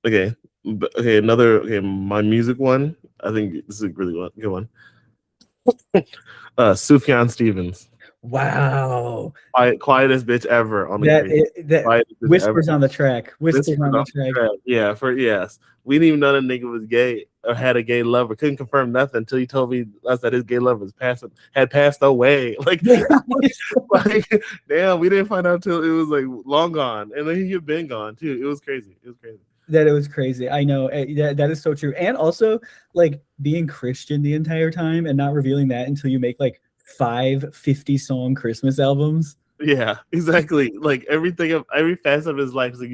Okay. My music one. I think this is a really good one. Sufjan Stevens. Wow. Quietest bitch ever on the that whispers ever. On the track. Whispers on the track. Yeah, yes. We didn't even know that nigga was gay or had a gay lover. Couldn't confirm nothing until he told us that his gay lover had passed away. Like, damn, we didn't find out until it was like long gone. And then he had been gone too. It was crazy. That it was crazy. I know that is so true. And also like being Christian the entire time and not revealing that until you make like 5 50-song Christmas albums. Yeah, exactly. Like every facet of his life is like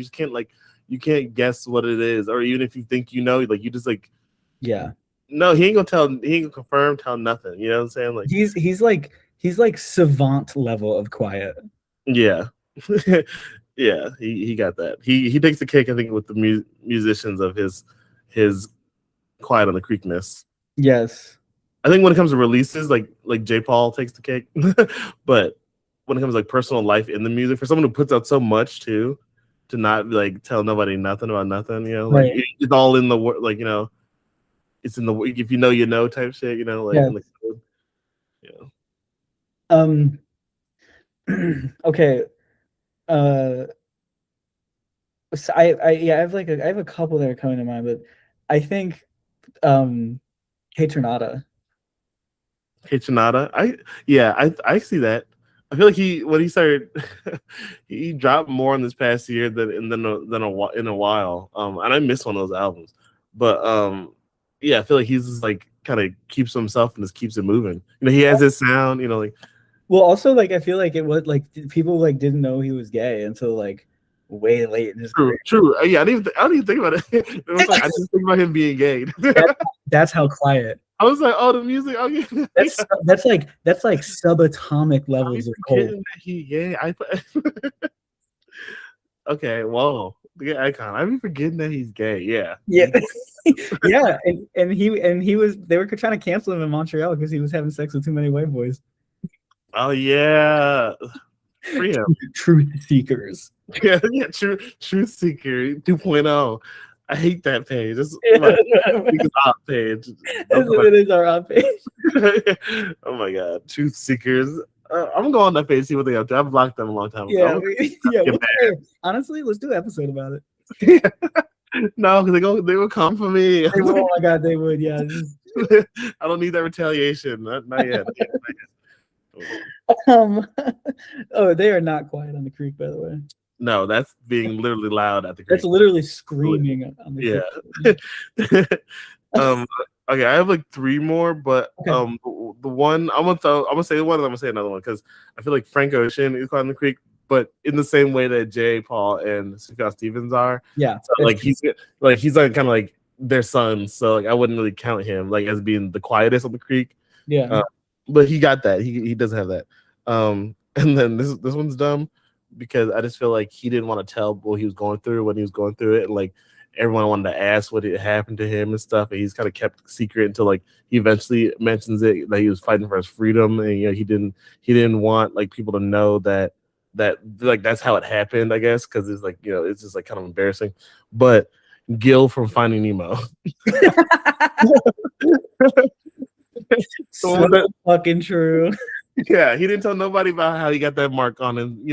you can't guess what it is, or even if you think like you just like, yeah. No, he ain't gonna confirm, tell nothing. You know what I'm saying? Like he's like savant level of quiet. Yeah. Yeah, he got that. He takes the cake, I think, with the musicians of his Quiet on the Creekness. Yes. I think when it comes to releases, like J. Paul takes the cake, but when it comes to like personal life in the music, for someone who puts out so much too, to not like tell nobody nothing about nothing, like right. It's all in the like it's in the if you know type shit, like okay. So I have a couple that are coming to mind, but I think Hey Tornado. I see that. I feel like when he started, he dropped more in this past year than in a while. And I missed one of those albums, but I feel like he's just like kind of keeps himself and just keeps it moving. He has his sound. Like. Well, also like I feel like it was like people like didn't know he was gay until like way late in his career. True. Yeah, I don't even think about it. It was like I didn't think about him being gay. That's how quiet. I was like, oh, the music. Oh, yeah. That's like subatomic levels of cold. Okay, whoa, the icon. I've been forgetting that he's gay. Yeah. Yeah. Yeah, and he was. They were trying to cancel him in Montreal because he was having sex with too many white boys. Oh yeah. Free him. Truth seekers. Yeah, truth seeker 2.0. I hate that page. It's our page. It is our op page. Oh my god, truth seekers. I'm gonna go on that page, see what they up to. I've blocked them a long time ago. Honestly, let's do an episode about it. No, because they will come for me. Oh my god, they would. Yeah. I don't need that retaliation. Not yet. Oh, they are not quiet on the creek, by the way. No, that's being literally loud at the creek. That's literally screaming on the creek. Okay, I have like 3 more, but the one I'm gonna say one, and I'm gonna say another one because I feel like Frank Ocean is quiet on the creek, but in the same way that J. Paul and Sufjan Stevens are. Yeah. So like he's like kind of like their son, so like I wouldn't really count him like as being the quietest on the creek. Yeah. But he got that. He does have that. And then this one's dumb because I just feel like he didn't want to tell what he was going through when he was going through it, and like everyone wanted to ask what had happened to him and stuff, and he's kind of kept secret until like he eventually mentions it that he was fighting for his freedom, and he didn't want like people to know that like that's how it happened, I guess, because it's like it's just like kind of embarrassing. But Gil from Finding Nemo. So fucking true. Yeah, he didn't tell nobody about how he got that mark on him,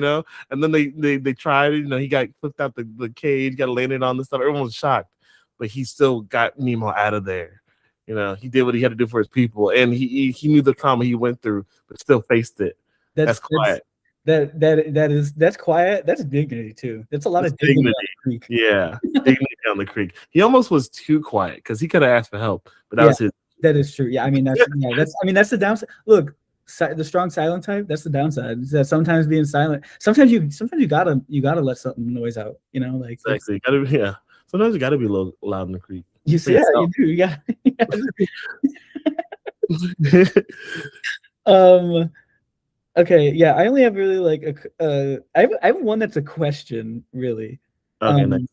and then they tried it, he got flipped out the cage, got landed on the stuff. Everyone was shocked, but he still got Nemo out of there. He did what he had to do for his people, and he knew the trauma he went through, but still faced it. That's quiet. That's quiet. That's dignity too. That's a lot of dignity. Yeah, dignity on the creek. He almost was too quiet because he could have asked for help, but that was his. That is true. Yeah, that's the downside. Look, the strong silent type. That's the downside. Is that sometimes being silent. Sometimes you gotta let something noise out. Like exactly. You gotta be, sometimes you gotta be a little loud in the creek. You see, you do. Yeah. Okay. Yeah. I only have really like I have one that's a question. Really. Okay. Nice.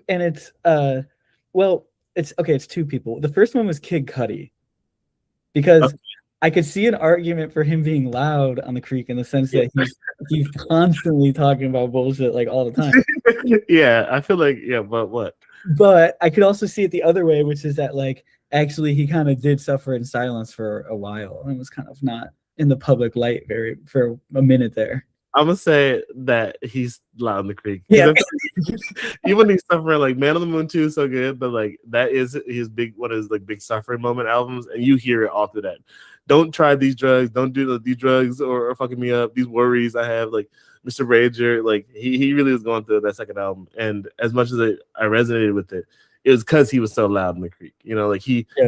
and it's well, it's okay. It's two people. The first one was Kid Cudi, because I could see an argument for him being loud on the Creek in the sense that he's constantly talking about bullshit like all the time. Yeah, I feel like but what? But I could also see it the other way, which is that like actually he kind of did suffer in silence for a while and was kind of not in the public light for a minute there. I'm gonna say that he's loud in the Creek. Yeah. Even he's suffering, like Man on the Moon 2 is so good, but like that is his big big suffering moment albums, and you hear it all through that. Don't try these drugs, don't do these drugs or fucking me up, these worries I have, like Mr. Rager, like he really was going through that second album. And as much as I resonated with it, it was because he was so loud in the Creek. You know, like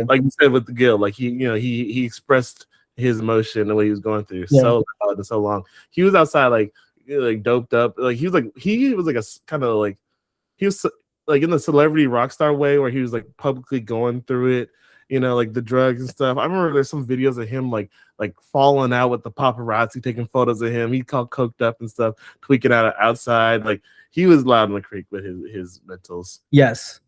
like you said with the Gill, like he expressed his emotion and what he was going through so loud and so long. He was outside like doped up, like he was like a kind of like he was like in the celebrity rock star way where he was like publicly going through it, like the drugs and stuff. I remember there's some videos of him like falling out with the paparazzi taking photos of him. He called coked up and stuff, tweaking out outside. Like he was loud in the Creek with his mentals. Yes.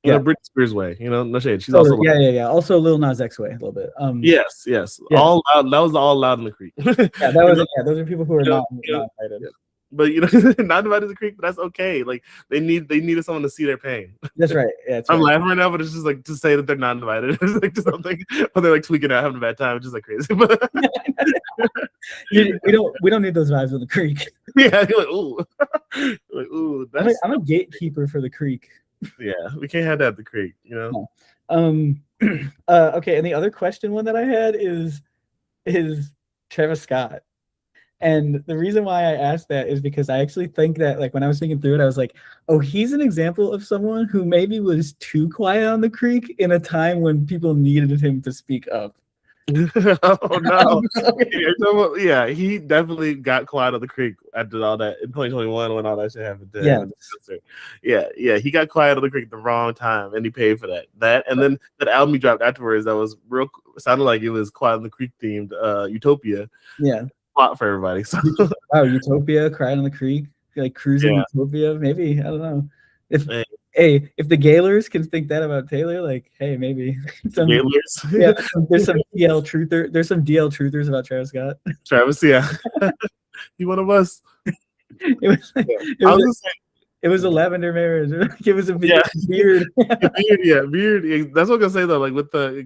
Britney Spears way, no shade. She's also also Lil Nas X way a little bit. Yes. All loud. That was all loud in the Creek. Yeah, that was those are people who are not invited. Yeah. But not invited to the Creek, but that's okay. Like they needed someone to see their pain. That's right. Yeah, I'm laughing right now, but it's just like to say that they're not invited. It's like just something, but they're like tweaking out, having a bad time. It's just like crazy. But we don't need those vibes on the Creek. Yeah, you're like ooh, that's. I'm a gatekeeper for the Creek. Yeah, we can't have that at the Creek, No. Okay, and the other one that I had is Travis Scott. And the reason why I asked that is because I actually think that, like, when I was thinking through it, I was like, oh, he's an example of someone who maybe was too quiet on the Creek in a time when people needed him to speak up. Oh no! Yeah, he definitely got quiet on the Creek after all that in 2021 when all that shit happened. Yeah, he got quiet on the Creek at the wrong time, and he paid for that. And then that album he dropped afterwards that was sounded like it was Quiet on the Creek themed, Utopia. Yeah, plot for everybody. So. Wow, Utopia, Crying on the Creek, like cruising Utopia. Maybe, I don't know. If the Gaylors can think that about Taylor, like, hey, maybe some Gaylors. Yeah, there's some DL truther. There's some DL truthers about Travis Scott. Travis, yeah, he one of us. It was a lavender marriage. It was a beard. Beard. Beard. That's what I'm gonna say though. Like with the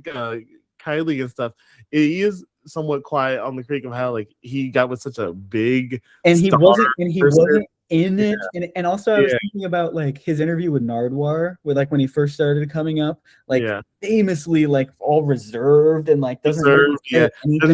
Kylie and stuff, he is somewhat quiet on the Creek of how like he got with such a big he wasn't in it. And also I was thinking about like his interview with Nardwuar, with like when he first started coming up, like famously like all reserved and like doesn't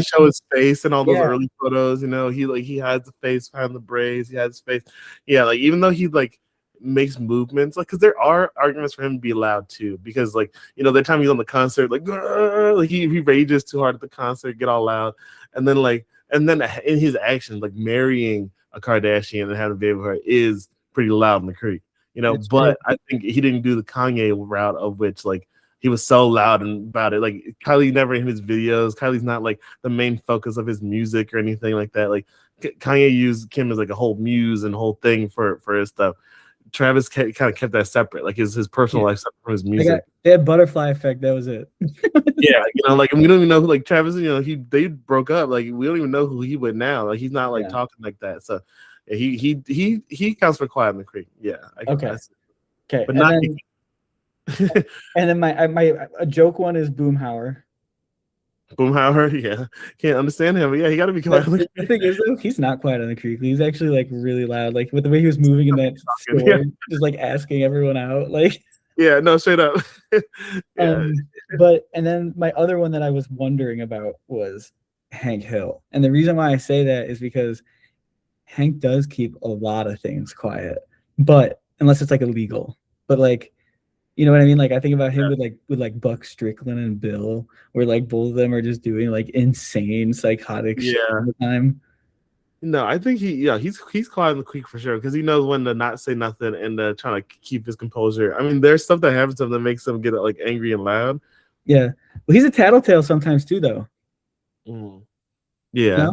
show his face in all those early photos. He hides the face behind the braids. He has his face. Yeah, like even though he like makes movements, like because there are arguments for him to be loud too, because like the time he's on the concert, like he rages too hard at the concert, get all loud, and then in his actions, like marrying a Kardashian and having a baby with her is pretty loud in the Creek, but I think he didn't do the Kanye route of which like he was so loud about it. Like Kylie never in his videos, Kylie's not like the main focus of his music or anything like that. Like Kanye used Kim as like a whole muse and whole thing for his stuff. Travis kind of kept that separate, like his personal life separate from his music. They had Butterfly Effect. That was it. Like we don't even know who, like Travis. They broke up. Like we don't even know who he with now. Like he's not like talking like that. So he counts for Quiet on the Creek. Yeah. Okay. But and not. And then my joke one is Boomhauer. Boomhauer, can't understand him, but he got to be quiet. The thing is, though, he's not quiet on the Creek. He's actually like really loud, like with the way he was moving in that store, just like asking everyone out, like. Yeah, no, straight up. But and then my other one that I was wondering about was Hank Hill, and the reason why I say that is because Hank does keep a lot of things quiet, but unless it's like illegal, but like. You know what I mean? Like I think about him with Buck Strickland and Bill, where like both of them are just doing like insane psychotic shit all the time. No, I think he's quiet in the Creek for sure because he knows when to not say nothing and trying to keep his composure. I mean, there's stuff that happens to him that makes him get like angry and loud. Yeah, well, he's a tattletale sometimes too, though. Yeah,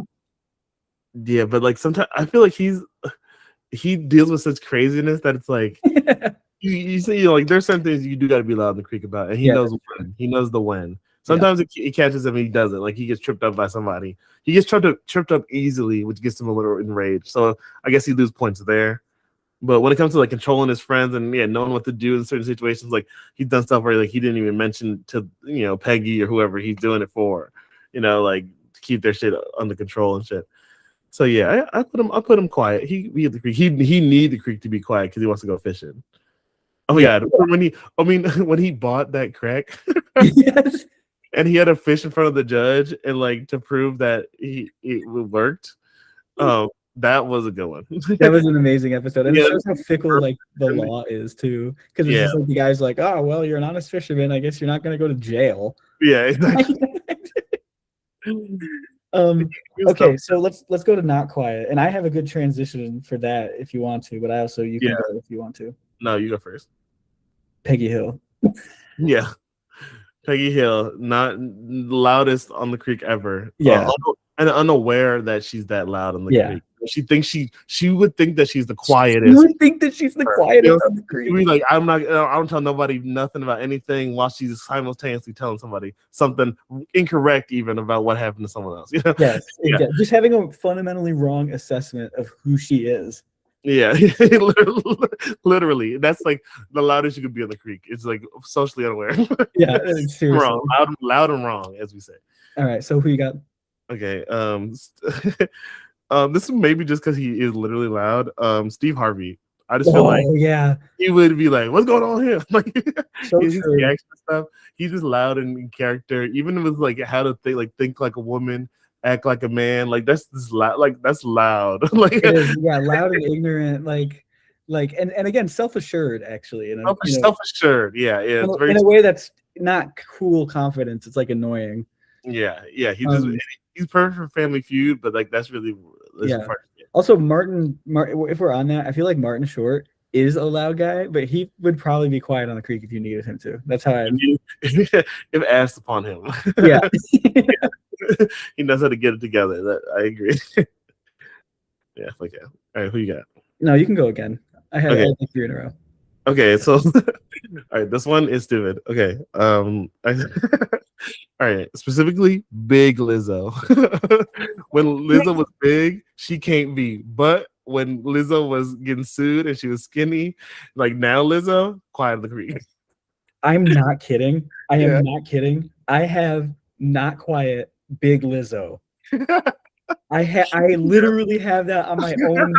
but like sometimes I feel like he deals with such craziness that it's like. you see, like there's certain things you do got to be loud in the creek about, and he Yeah, knows when. He knows the when. yeah. Sometimes it catches him and he doesn't. Like he gets tripped up by somebody. He gets tripped up easily, which gets him a little enraged. So I guess he loses points there. But when it comes to like controlling his friends and knowing what to do in certain situations, like he's done stuff where like he didn't even mention to Peggy or whoever he's doing it for, like to keep their shit under control and shit. So yeah, I put him quiet. He at the creek. He need the creek to be quiet because he wants to go fishing. Oh yeah, when he bought that crack, Yes. and he had to fish in front of the judge and like to prove that it worked. That was a good one. That was an amazing episode, and Yeah. it shows how fickle like the law is too. Because it's just like the guy's like, "Oh well, you're an honest fisherman. I guess you're not going to go to jail." Yeah, exactly. Okay, so let's go to Not Quiet, and I have a good transition for that if you want to, but you can go if you want to. No, you go first. Peggy Hill. Yeah, Peggy Hill, not loudest on the creek ever. Yeah, and unaware that she's that loud on the creek. She thinks she would think that she's the quietest. You would think that she's the quietest on the creek. She'd be like, I don't tell nobody nothing about anything while she's simultaneously telling somebody something incorrect even about what happened to someone else. Yes, just having a fundamentally wrong assessment of who she is. Yeah, literally. That's like the loudest you could be on the creek. It's like socially unaware. Yeah, seriously. Wrong, loud and wrong, as we say. All right, so who you got? Okay, this is maybe just because he is literally loud. Steve Harvey. I just feel like he would be like, "What's going on here?" Like his reaction stuff. He's just loud in character, even with like how to think like a woman, act like a man. Like that's loud. Like that's loud. Like it is, loud and ignorant. And again, self-assured actually. Self-assured. Yeah. It's very in a way that's not cool confidence. It's like annoying. Yeah. He's perfect for Family Feud, but like that's really part. Also, Martin, if we're on that, I feel like Martin Short is a loud guy, but he would probably be quiet on the creek if you needed him to. That's how if asked upon him. Yeah. He knows how to get it together. I agree. Yeah. All right, who you got? No, you can go again. I had 3 in a row. Okay, so all right, this one is stupid. Okay, all right, specifically Big Lizzo. When Lizzo was big, she can't be, but when Lizzo was getting sued and she was skinny, like now Lizzo, quiet on the creek. I'm not kidding. I am not kidding. I have Not Quiet Big Lizzo. I literally have that on my own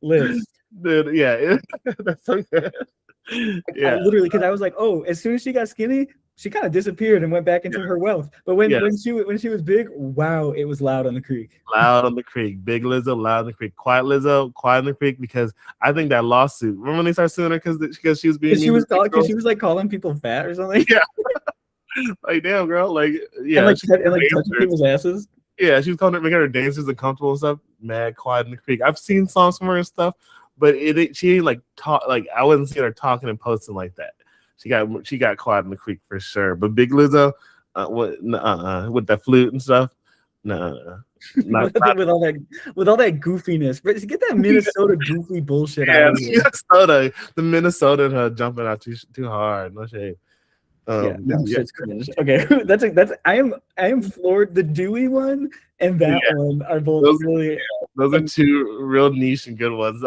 list. Dude, that's so good. I literally, because I was like, oh, as soon as she got skinny, she kind of disappeared and went back into her wealth. But when she was big, wow, it was loud on the creek. Loud on the creek. Big Lizzo, loud on the creek. Quiet Lizzo, quiet on the creek, because I think that lawsuit. Remember when they started suing her because she was being she was like calling people fat or something. Yeah. Like damn girl, like touching people's asses. Yeah, she was making her dancers uncomfortable and stuff. Mad quiet in the creek. I've seen songs from her and stuff, but she ain't like talk. Like I wasn't seeing her talking and posting like that. She got quiet in the creek for sure. But Big Lizzo, with that flute and stuff, no, not with all that goofiness. But get that Minnesota goofy bullshit out of here. The Minnesota and her jumping out too hard. No shade. Shit's cringe. Okay, that's I am floored. The Dewey one and that one are both those are two real niche and good ones.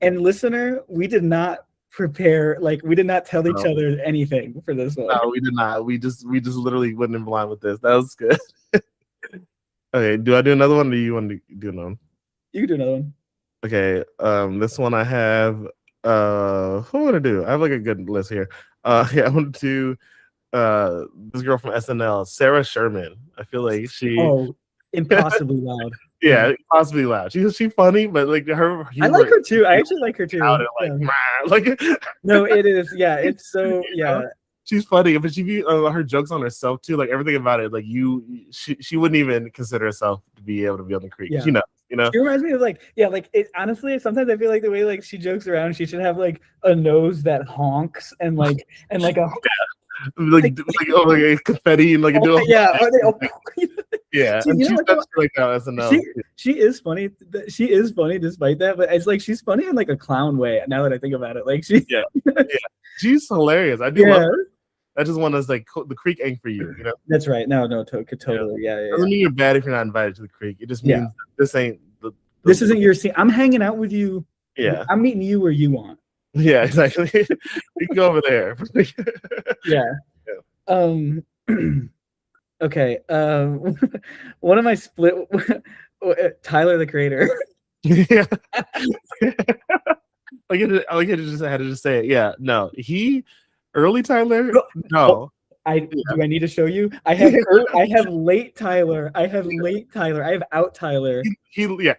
And listener, we did not prepare, like we did not tell each other anything for this one. No, we did not. We just literally went in blind with this. That was good. Okay, do I do another one or do you want to do another one? You can do another one. Okay, this one I have who am I gonna do? I have like a good list here. I want to this girl from SNL, Sarah Sherman. I feel like she impossibly loud. Yeah, possibly loud. She's funny, but like her I like her too. I actually like her too. Like no, it is. Yeah, it's so She's funny, but her jokes on herself too. Like everything about it, like she wouldn't even consider herself to be able to be on the creek. Yeah. You know. She reminds me of honestly, sometimes I feel like the way like she jokes around, she should have like a nose that honks and a oh my god, confetti and like do a yeah, yeah, See, and you know she's what, such like that SNL. she is funny. She is funny despite that, but it's like she's funny in like a clown way. Now that I think about it, like Yeah, she's hilarious. I do love her. I just want us like the creek ain't for you, you know. That's right. No, totally. Yeah. Doesn't mean you're bad if you're not invited to the creek. It just means this ain't this isn't your scene. I'm hanging out with you. Yeah, I'm meeting you where you want. Yeah, exactly. We can go over there. Yeah. Okay. One of my split Tyler the Creator. Yeah. I had to just say it. Yeah, no, early Tyler. No, do I need to show you? I have late Tyler. I have out Tyler.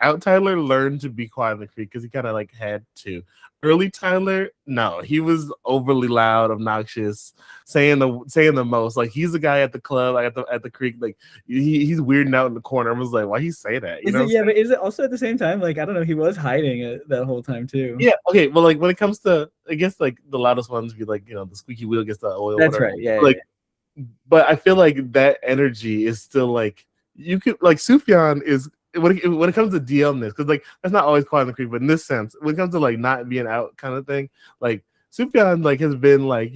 Out Tyler learned to be quiet in the creek because he kind of like had to. Early Tyler, no, he was overly loud, obnoxious, saying the most. Like he's the guy at the club, like at the creek, like he's weirding out in the corner. I was like, why he say that? You know? But is it also at the same time? Like I don't know, he was hiding it that whole time too. Yeah. Okay. Well, like when it comes to, I guess like the loudest ones be like the squeaky wheel gets the oil. That's whatever. Right. Yeah. Like, but I feel like that energy is still like you could like Sufjan is. When it comes to DMness, because like that's not always quiet in the creek, but in this sense, when it comes to like not being out kind of thing, like Sufjan like has been like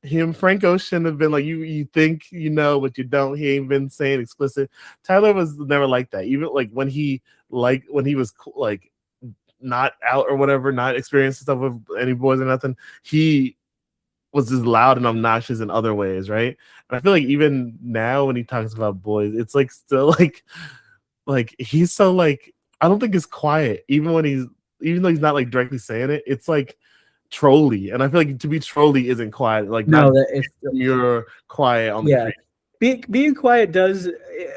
him Frank Ocean have been like you think but you don't. He ain't been saying explicit. Tyler was never like that. Even like when he was like not out or whatever, not experiencing stuff with any boys or nothing, he was just loud and obnoxious in other ways, right? And I feel like even now when he talks about boys, it's like still like he's so like I don't think it's quiet even though he's not like directly saying it. It's like trolly, and I feel like to be trolly isn't quiet. Like no, you're quiet on the creek. Being quiet does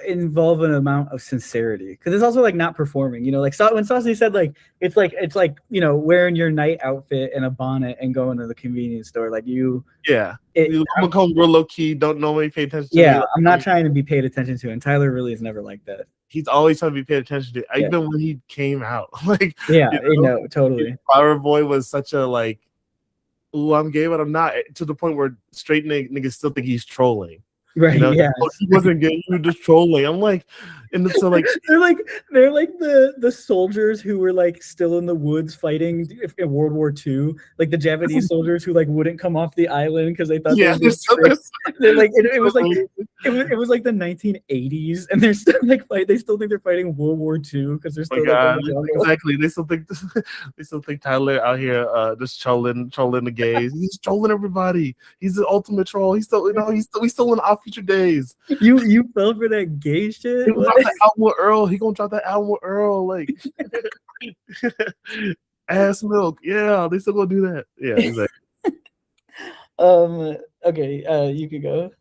involve an amount of sincerity because it's also like not performing. Like when Saucy said like it's like wearing your night outfit and a bonnet and going to the convenience store. Like I'm gonna come real low key. Don't normally pay attention. Yeah, I'm not trying to be paid attention to, and Tyler really is never like that. He's always trying to be paid attention to, even when he came out. Like, totally. Flower Boy was such a like, ooh, I'm gay, but I'm not. To the point where straight niggas still think he's trolling. Right. Yeah. He wasn't gay. You were just trolling. I'm like, and so like they're like the soldiers who were like still in the woods fighting in World War II, like the Japanese soldiers who like wouldn't come off the island because they thought they're like it was like the 1980s, and they're still like they still think they're fighting World War II because they're still exactly. They still think Tyler out here just trolling the gays. He's trolling everybody. He's the ultimate troll. He's still he's still in Off Future Days. You fell for that gay shit. That album with Earl. He gonna drop that album with Earl, like ass milk. Yeah, they still gonna do that. Yeah, exactly. Okay, you could go.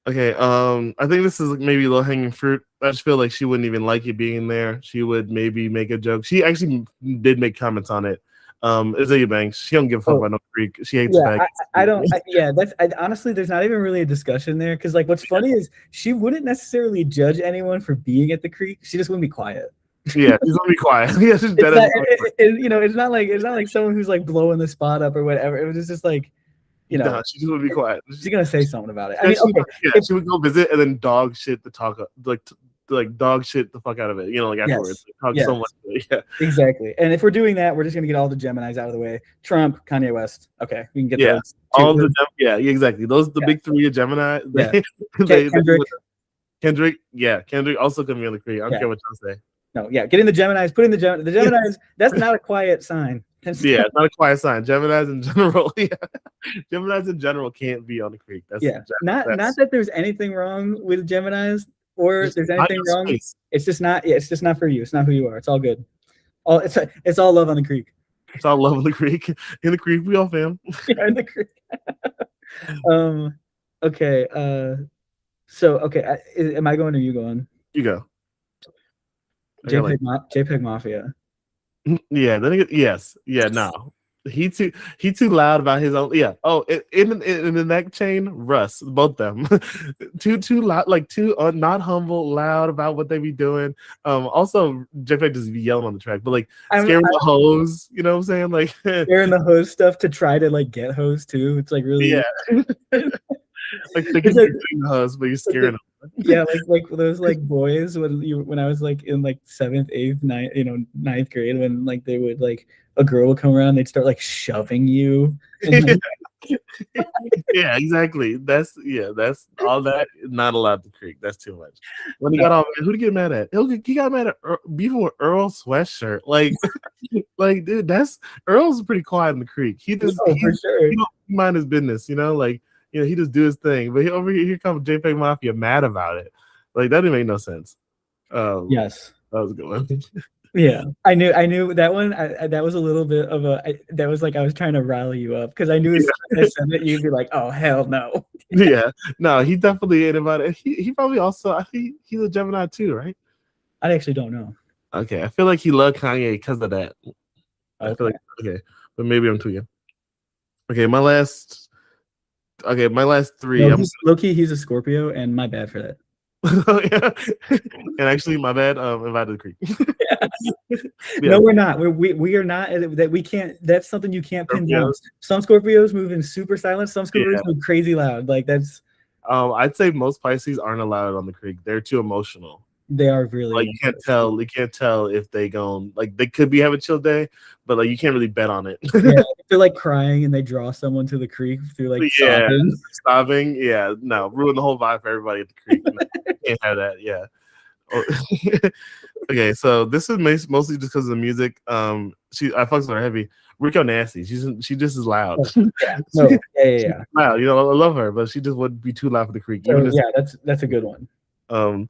Okay, I think this is maybe low hanging fruit. I just feel like she wouldn't even like you being there. She would maybe make a joke. She actually did make comments on it. Azalea Banks, she don't give a fuck about no freak. She hates fags. Honestly, there's not even really a discussion there because like what's funny is she wouldn't necessarily judge anyone for being at the creek. She just wouldn't be quiet. Yeah, she's gonna be quiet. It's not like someone who's like blowing the spot up or whatever. It was just like she just would be quiet. She's gonna say something about it. I mean, she would go visit and then dog shit the talk like dog shit the fuck out of it, like afterwards. Talk so much. Yeah, exactly. And if we're doing that, we're just gonna get all the Geminis out of the way. Trump, Kanye West. Okay, we can get those. All the exactly. Those the big three of Gemini. Kendrick. Kendrick also gonna be on the creek. I don't care what y'all say. No, getting the Geminis, putting the Geminis. That's not a quiet sign. It's not a quiet sign. Geminis in general, Geminis in general can't be on the creek. Not that there's anything wrong with Geminis. Or if there's anything wrong, it's just not. It's just not for you. It's not who you are. It's all good. It's all love on the creek. It's all love on the creek. In the creek, we all fam. In the creek. Okay. Am I going or you going? You go. JPEG Mafia. Yeah. Then yes. Yeah. No. He too loud about his own. Yeah. Oh, in the neck chain, Russ, both them, too loud, like too not humble, loud about what they be doing. Also, JPEG just be yelling on the track, but like scaring the hoes. You know what I'm saying? Like scaring the hoes stuff to try to like get hoes too. It's like really Like thinking you're doing the hus, but you're scaring them. Yeah, like those like boys when I was like in like seventh, eighth, ninth, ninth grade, when like they would like a girl would come around, they'd start like shoving you. And then, Yeah, exactly. That's all that not allowed to creek. That's too much. When he got off, who to get mad at? He got mad at beefing with Earl's sweatshirt. Like, like dude, that's Earl's pretty quiet in the creek. He just for sure. he don't mind his business, like he just do his thing. But over here comes JPEG Mafia mad about it. Like that didn't make no sense. Yes, that was a good one. Yeah, I knew that one. That was a little bit of that was like I was trying to rally you up because I knew as soon as I said it, you'd be like, "Oh hell no." Yeah, no, he definitely ain't about it. He probably also, I think he's a Gemini too, right? I actually don't know. Okay, I feel like he loved Kanye because of that. Okay. I feel like but maybe I'm tweaking. Okay, my last three. No, low-key, he's a Scorpio, and my bad for that. Yeah. And actually, my bad. Invited the creek. Yeah. No, we're not. We are not. That we can't. That's something you can't pin down. Some Scorpios move in super silent. Some Scorpios move crazy loud. Like that's. I'd say most Pisces aren't allowed on the creek. They're too emotional. They are really like you can't tell if they go like they could be having a chill day, but like you can't really bet on it. Yeah, they're like crying and they draw someone to the creek through like sobbing. Yeah, no, ruin the whole vibe for everybody at the creek. Can't have that. Yeah. Okay, so this is mostly just because of the music. I fucks with her heavy. Rico Nasty. She just is loud. Yeah. Loud. I love her, but she just wouldn't be too loud for the creek. That's a good one.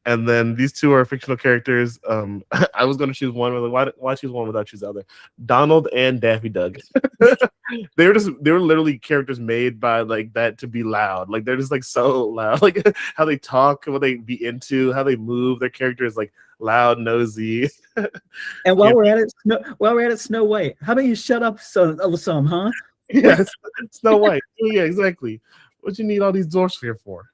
And then these two are fictional characters. I was going to choose one. Why choose one without choosing the other? Donald and Daffy Duck. they were literally characters made by like that to be loud. Like they're just like so loud. Like how they talk, what they be into, how they move. Their character is like loud, nosy. And while we're at it, Snow White. How about you shut up some, huh? Yeah, Snow White. Yeah, exactly. What you need all these dwarfs here for?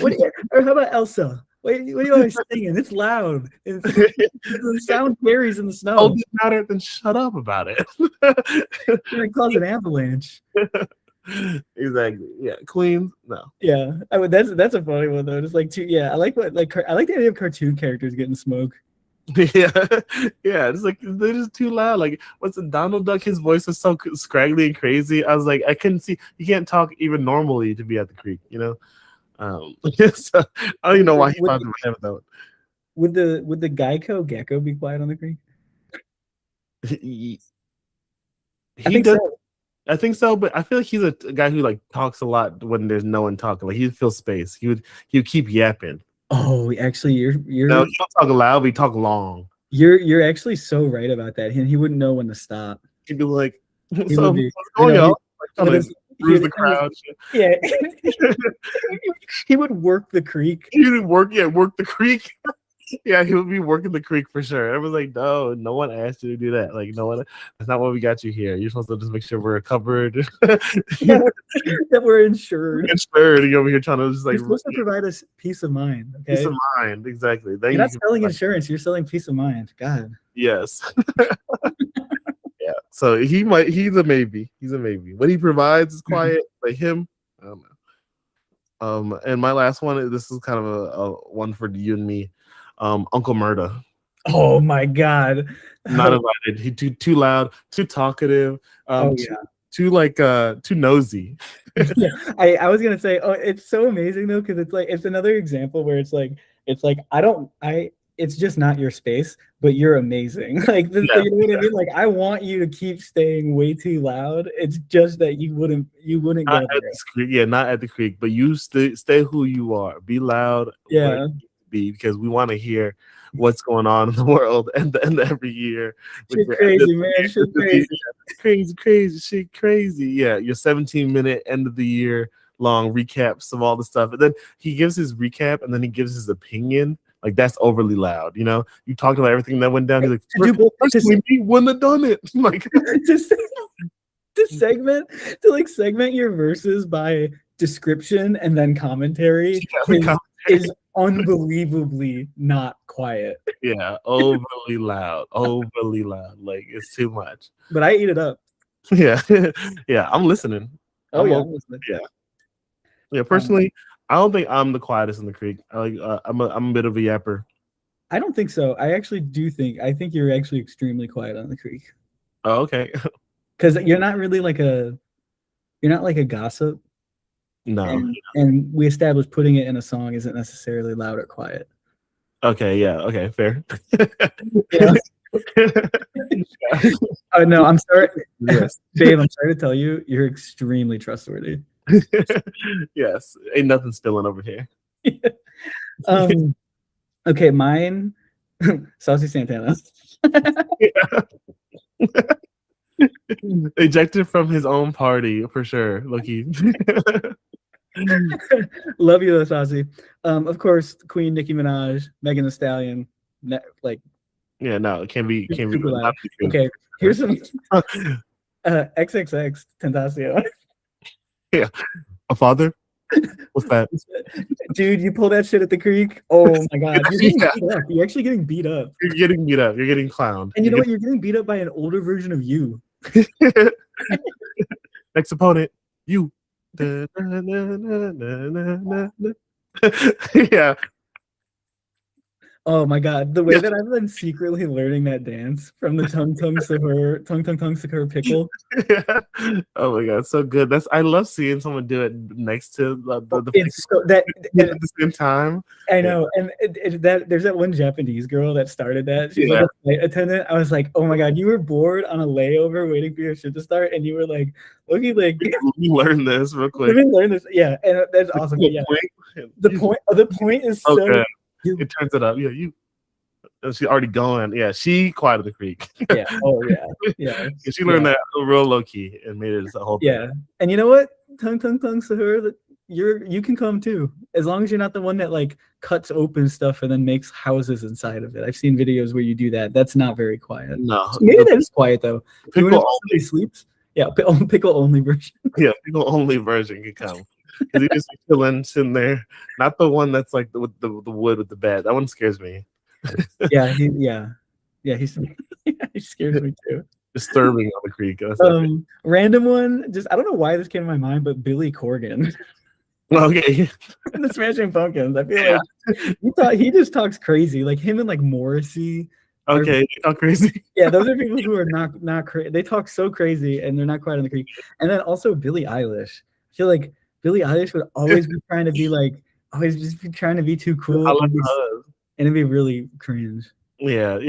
Or how about Elsa? What are you always singing? It's loud. The sound carries in the snow. Oh, matter, then shut up about it. You're gonna cause an avalanche. Exactly. Yeah. Queens. No. Yeah. That's a funny one though. Just like I like the idea of cartoon characters getting smoke. Yeah. It's like they're just too loud. Like what's the Donald Duck? His voice is so scraggly and crazy. I was like, I couldn't see. You can't talk even normally to be at the creek. So I don't even know why he thought to have that. Would the Geico gecko be quiet on the creek? He does. So. I think so, but I feel like he's a guy who like talks a lot when there's no one talking. Like he'd fill space. He would keep yapping. Oh, actually, you're no, he don't talk loud, but he talk long. You're actually so right about that. He wouldn't know when to stop. He'd be like, what's going on? Bruise the crowd. Yeah. He would work the creek. He would work the creek. Yeah, he would be working the creek for sure. I was like, no one asked you to do that. Like, no one. That's not why we got you here. You're supposed to just make sure we're covered. That we're insured. You're over here trying to just like. You're supposed to provide us peace of mind. Okay? Peace of mind, exactly. You're not selling insurance. You're selling peace of mind. God. Yes. Yeah. So he's a maybe. He's a maybe. What he provides is quiet. Like him, I don't know. And my last one. This is kind of a one for you and me. Uncle Murda. Oh my God. Not invited. He too loud, too talkative, too nosy. Yeah, I was gonna say, it's so amazing though, because it's another example where it's like it's just not your space, but you're amazing. Like you know what I mean? Like I want you to keep staying way too loud. It's just that you wouldn't not go there. Not at the creek, but you stay who you are. Be loud. Yeah. Because we want to hear what's going on in the world and every year. She's crazy, man. She's crazy. She's crazy. Yeah, your 17-minute end of the year long recaps of all the stuff. And then he gives his recap and then he gives his opinion. Like that's overly loud. You talked about everything that went down. He's like, we wouldn't have done it. Like to segment your verses by description and then commentary is unbelievably not quiet. Yeah, overly loud. Like it's too much. But I eat it up. Yeah. Yeah, I'm listening. I'm listening. Yeah. Yeah, personally, I don't think I'm the quietest in the creek. I'm a bit of a yapper. I don't think so. I think you're actually extremely quiet on the creek. Oh, okay. Because you're not really like you're not like a gossip. No. And we established putting it in a song isn't necessarily loud or quiet. Okay, yeah, okay, fair. Yeah. Oh no, I'm sorry. Yes. Dave, I'm sorry to tell you, you're extremely trustworthy. Yes, ain't nothing spilling over here. Okay, mine, Saucy Santana. Ejected from his own party for sure. Lucky. Love you though, Saucy. Of course, Queen Nicki Minaj, Megan Thee Stallion, like. Yeah, no, it can't be. Okay, here's some XXX Tentacion. Yeah, a father. What's that? Dude, you pull that shit at the creek. Oh my god, you're actually getting beat up. You're getting beat up. You're getting clowned. And you know what? You're getting beat up by an older version of you. Next opponent, you. Yeah. Oh my god, the way that I've been secretly learning that dance from the tongue Sakura pickle. Yeah. Oh my god, so good. I love seeing someone do it next to the it's so, that at the same time. I know, and there's that one Japanese girl that started that. She's like a flight attendant. I was like, oh my god, you were bored on a layover waiting for your shit to start, and you were like, looking like you learn this real quick. Let me learn this. Yeah, and that's awesome. Yeah, the point is so good. It turns it up. Yeah, she's already going. Yeah, she quiet the creek. Yeah. Oh yeah. Yeah. She learned that real low key and made it a whole thing. Yeah. And you know what? Tongue Sahur, you can come too. As long as you're not the one that like cuts open stuff and then makes houses inside of it. I've seen videos where you do that. That's not very quiet. No. So maybe that is quiet though. Pickle only sleeps. Yeah, pickle only version. Yeah, pickle only version can come. Because he just chilling, sitting there. Not the one that's like the wood with the bed. That one scares me. He scares me too. Disturbing on the creek. Random one. Just I don't know why this came to my mind, but Billy Corgan. Okay. The Smashing Pumpkins. I feel like he just talks crazy. Like him and like Morrissey. Okay, they talk crazy. Yeah, those are people who are not crazy. They talk so crazy and they're not quiet on the creek. And then also Billie Eilish. I feel like Billie Eilish would always be trying to be like, always just be trying to be too cool. And it'd be really cringe. Yeah.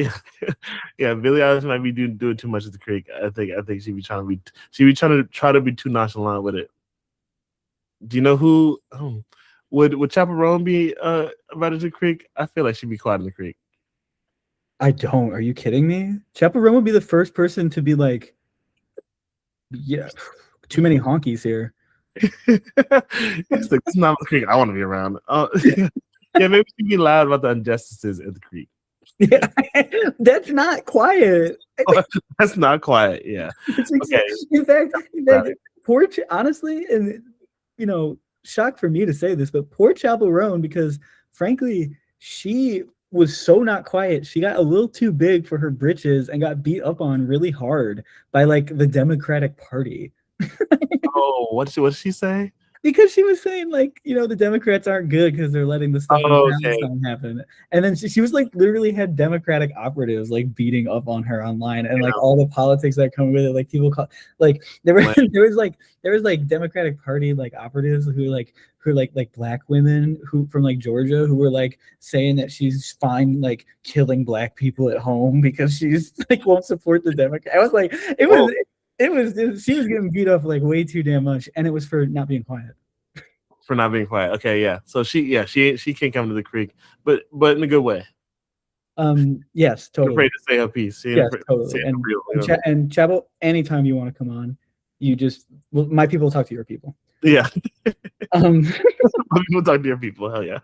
Billie Eilish might be doing too much at the creek. I think she'd be trying to be too nonchalant with it. Do you know who would Chaperone be about at the creek? I feel like she'd be quiet in the creek. I don't. Are you kidding me? Chaperone would be the first person to be like, yeah, too many honkies here. It's like, it's not the creek I want to be around. Yeah, maybe she'd be loud about the injustices at the creek. Yeah, that's not quiet. That's not quiet. Yeah. Okay. In fact, poor honestly, and shock for me to say this, but poor Chaperone, because frankly, she was so not quiet. She got a little too big for her britches and got beat up on really hard by like the Democratic Party. Oh, what did she say? Because she was saying like, the Democrats aren't good because they're letting the stuff happen. And then she was like literally had Democratic operatives like beating up on her online and like all the politics that come with it. Like people call like there was like Democratic Party like operatives who like black women who from like Georgia who were like saying that she's fine like killing black people at home because she's like won't support the Democrat. I was like It was she was getting beat up like way too damn much, and it was for not being quiet. For not being quiet. Okay, yeah. So she can't come to the creek, but in a good way. Yes, totally. Afraid to say her piece. Yes, totally. And Chabo, anytime you want to come on, my people will talk to your people. Yeah. My people talk to your people. Hell yeah.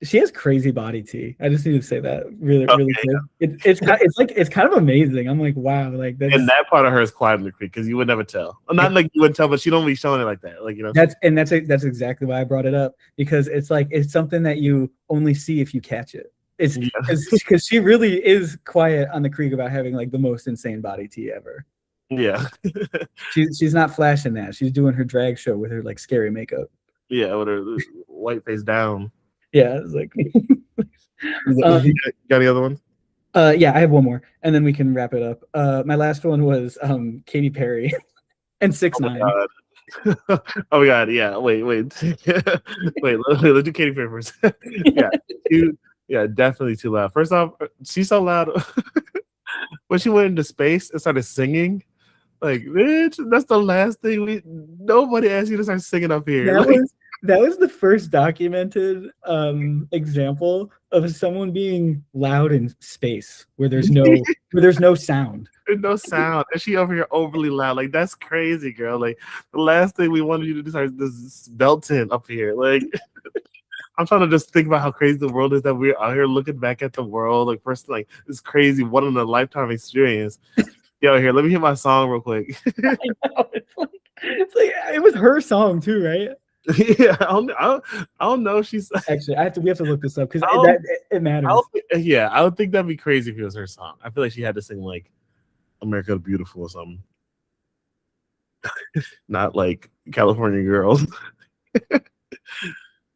She has crazy body tea. I just need to say that really good. It's kind of amazing. I'm like, wow, like that's, and that part of her is quiet in the creek because you would never tell. Not like you wouldn't tell, but she don't be showing it like that. Like that's exactly why I brought it up because it's something that you only see if you catch it. It's because she really is quiet on the creek about having like the most insane body tea ever. Yeah. She's not flashing that. She's doing her drag show with her like scary makeup. Yeah, with her white face down. Yeah, it's like. You got any other ones? Yeah, I have one more, and then we can wrap it up. My last one was Katy Perry and 6ix9ine. Oh my god, yeah. Wait. Let's do Katy Perry first. Yeah, definitely too loud. First off, she's so loud. When she went into space and started singing, like, bitch, that's the last thing nobody asked you to start singing up here. That was the first documented example of someone being loud in space where there's no sound. There's no sound, and she over here overly loud. Like, that's crazy, girl. Like, the last thing we wanted you to do is start this belting up here. Like, I'm trying to just think about how crazy the world is that we're out here looking back at the world. Like, first, like, this crazy one in a lifetime experience. Yo, here, let me hit my song real quick. I know, it's like it was her song too, right? Yeah, I don't know. She's actually we have to look this up because it matters. I would think that'd be crazy if it was her song. I feel like she had to sing like America the Beautiful or something, not like California Girls,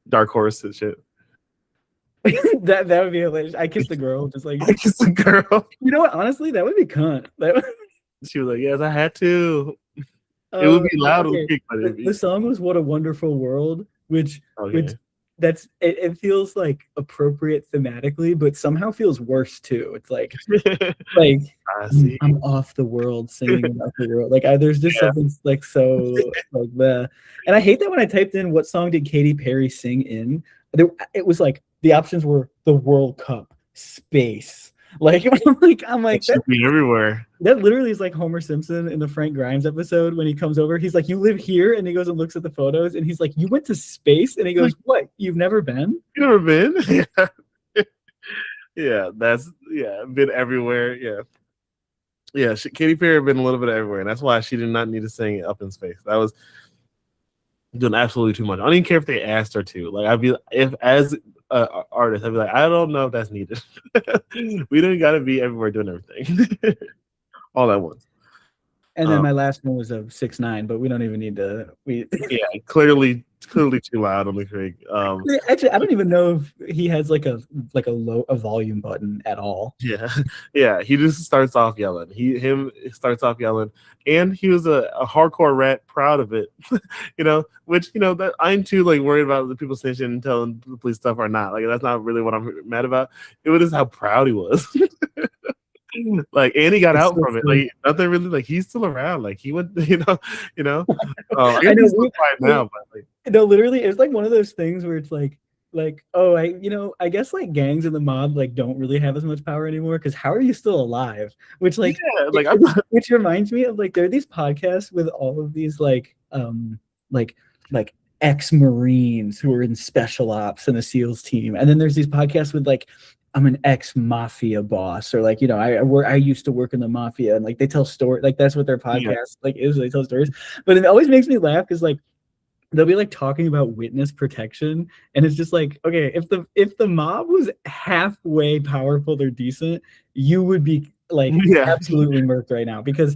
Dark Horse and shit. that would be hilarious. I Kissed a Girl, just like I Kissed a Girl. You know what? Honestly, that would be cunt. She was like, "Yes, I had to." It would be loud. Okay. The song was "What a Wonderful World," which it feels like appropriate thematically, but somehow feels worse too. It's like I'm off the world singing about the world. Like there's just something like so like the, and I hate that when I typed in what song did Katy Perry sing in, it was like the options were the World Cup, space. Like I'm like that should be everywhere. That literally is like Homer Simpson in the Frank Grimes episode when he comes over. He's like, "You live here," and he goes and looks at the photos, and he's like, "You went to space?" And he goes, "What? You've never been? You never been?" Yeah, been everywhere. Yeah. Katy Perry been a little bit everywhere, and that's why she did not need to sing Up in Space. That was doing absolutely too much. I don't even care if they asked her to. Like, I'd be as artist, I'd be like, I don't know if that's needed. We don't got to be everywhere doing everything all at once. And then my last one was of 6ix9ine, but we don't even need to. Clearly too loud on the Craig. Actually, I don't even know if he has like a volume button at all. Yeah. He just starts off yelling. He starts off yelling, and he was a hardcore rat, proud of it. Which that I'm too like worried about the people snitching and telling the police stuff or not. Like, that's not really what I'm mad about. It was just how proud he was. Like, and he got out from it. Like, nothing really. Like, he's still around. Like, he went. I guess he's still quiet now, but like. No, literally, it's like one of those things where it's like, oh, I guess like gangs in the mob like don't really have as much power anymore because how are you still alive? Which which reminds me of like there are these podcasts with all of these like ex-Marines who are in special ops and the SEALs team, and then there's these podcasts with like, I'm an ex-mafia boss, or like, I used to work in the mafia, and like they tell stories, like that's what their podcast like is. They tell stories, but it always makes me laugh because like they'll be like talking about witness protection, and it's just like, okay, if the mob was halfway powerful or decent, you would be like absolutely murked right now because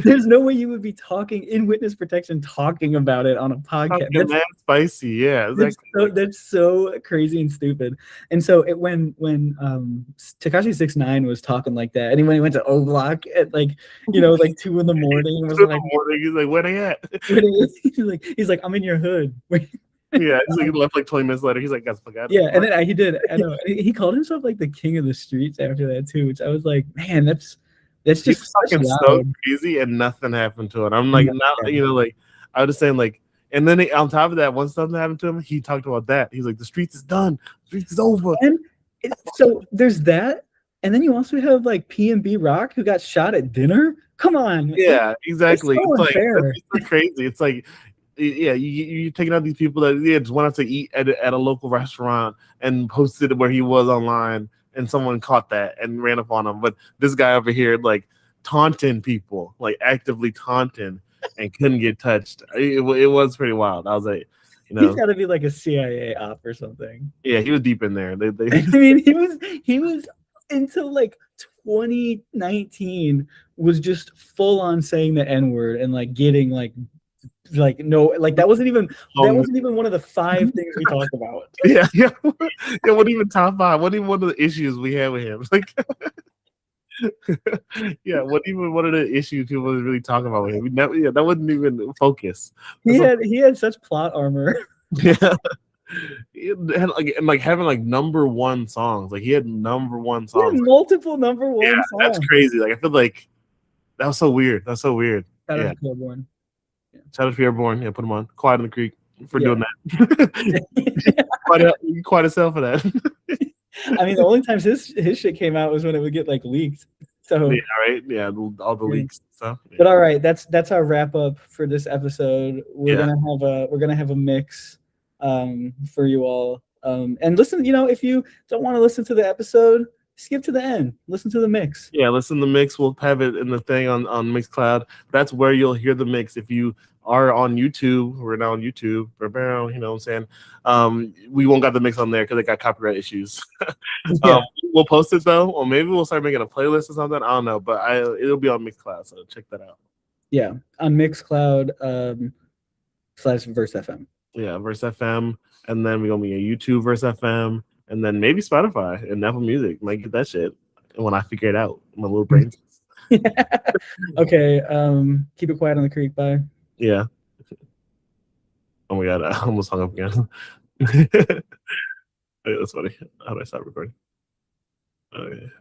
there's no way you would be talking in witness protection talking about it on a podcast. That's spicy, exactly. That's so crazy and stupid. And so when Tekashi 6ix9ine was talking like that, and when he went to O Block at like 2 in the morning, was like, he's like, where they at? he's like, I'm in your hood. Yeah, he's like, he left like 20 minutes later. He's like, "Guys, fuck out." Yeah, and then he did. I know he called himself like the king of the streets after that too, which I was like, man, that's just fucking so crazy, and nothing happened to it. I'm like, I was just saying like, and then on top of that, once something happened to him, he talked about that. He's like, the streets is done, the streets is over. And so there's that, and then you also have like P&B Rock who got shot at dinner. Come on. Yeah, exactly. It's so unfair. It's so crazy. It's like. Yeah, you're taking out these people that just went out to eat at a local restaurant and posted where he was online, and someone caught that and ran up on him. But this guy over here, like, taunting people, like actively taunting, and couldn't get touched. It was pretty wild. I was like, he's got to be like a CIA op or something. Yeah, he was deep in there. I mean, he was until like 2019 was just full on saying the N-word and like getting like no, like that wasn't even one of the 5 things we talked about. Yeah. It wasn't even top 5. Wasn't even one of the issues we had with him. Like, yeah, wasn't even one of the issues people was really talking about with him. That wasn't even focus. He had such plot armor. Yeah. And like having like #1 songs. Like he had #1 songs. He had multiple #1 songs. That's crazy. Like I feel like that was so weird. That's so weird. Shout out to Kilborn. Shout out to Airborne. Yeah, put him on. Quiet in the Creek for doing that. Quite a sell for that. I mean, the only times his shit came out was when it would get like leaked. So yeah, right. Yeah, all the leaks and stuff. Yeah. But all right, that's our wrap up for this episode. We're gonna have a mix for you all. And listen, if you don't want to listen to the episode, skip to the end. Listen to the mix. Yeah, listen to the mix. We'll have it in the thing on Mixcloud. That's where you'll hear the mix. If you are on YouTube, we're now on YouTube. You know what I'm saying? We won't got the mix on there because it got copyright issues. We'll post it though, or maybe we'll start making a playlist or something. I don't know, but it'll be on Mixcloud, so check that out. Yeah, on Mixcloud / Verse FM. Yeah, Verse FM, and then we're gonna be a YouTube Verse FM, and then maybe Spotify and Apple Music. Might get that shit when I figure it out. My little brain. Okay, keep it quiet on the creek. Bye. Yeah. Oh my god, I almost hung up again. That's funny. How do I stop recording? Okay.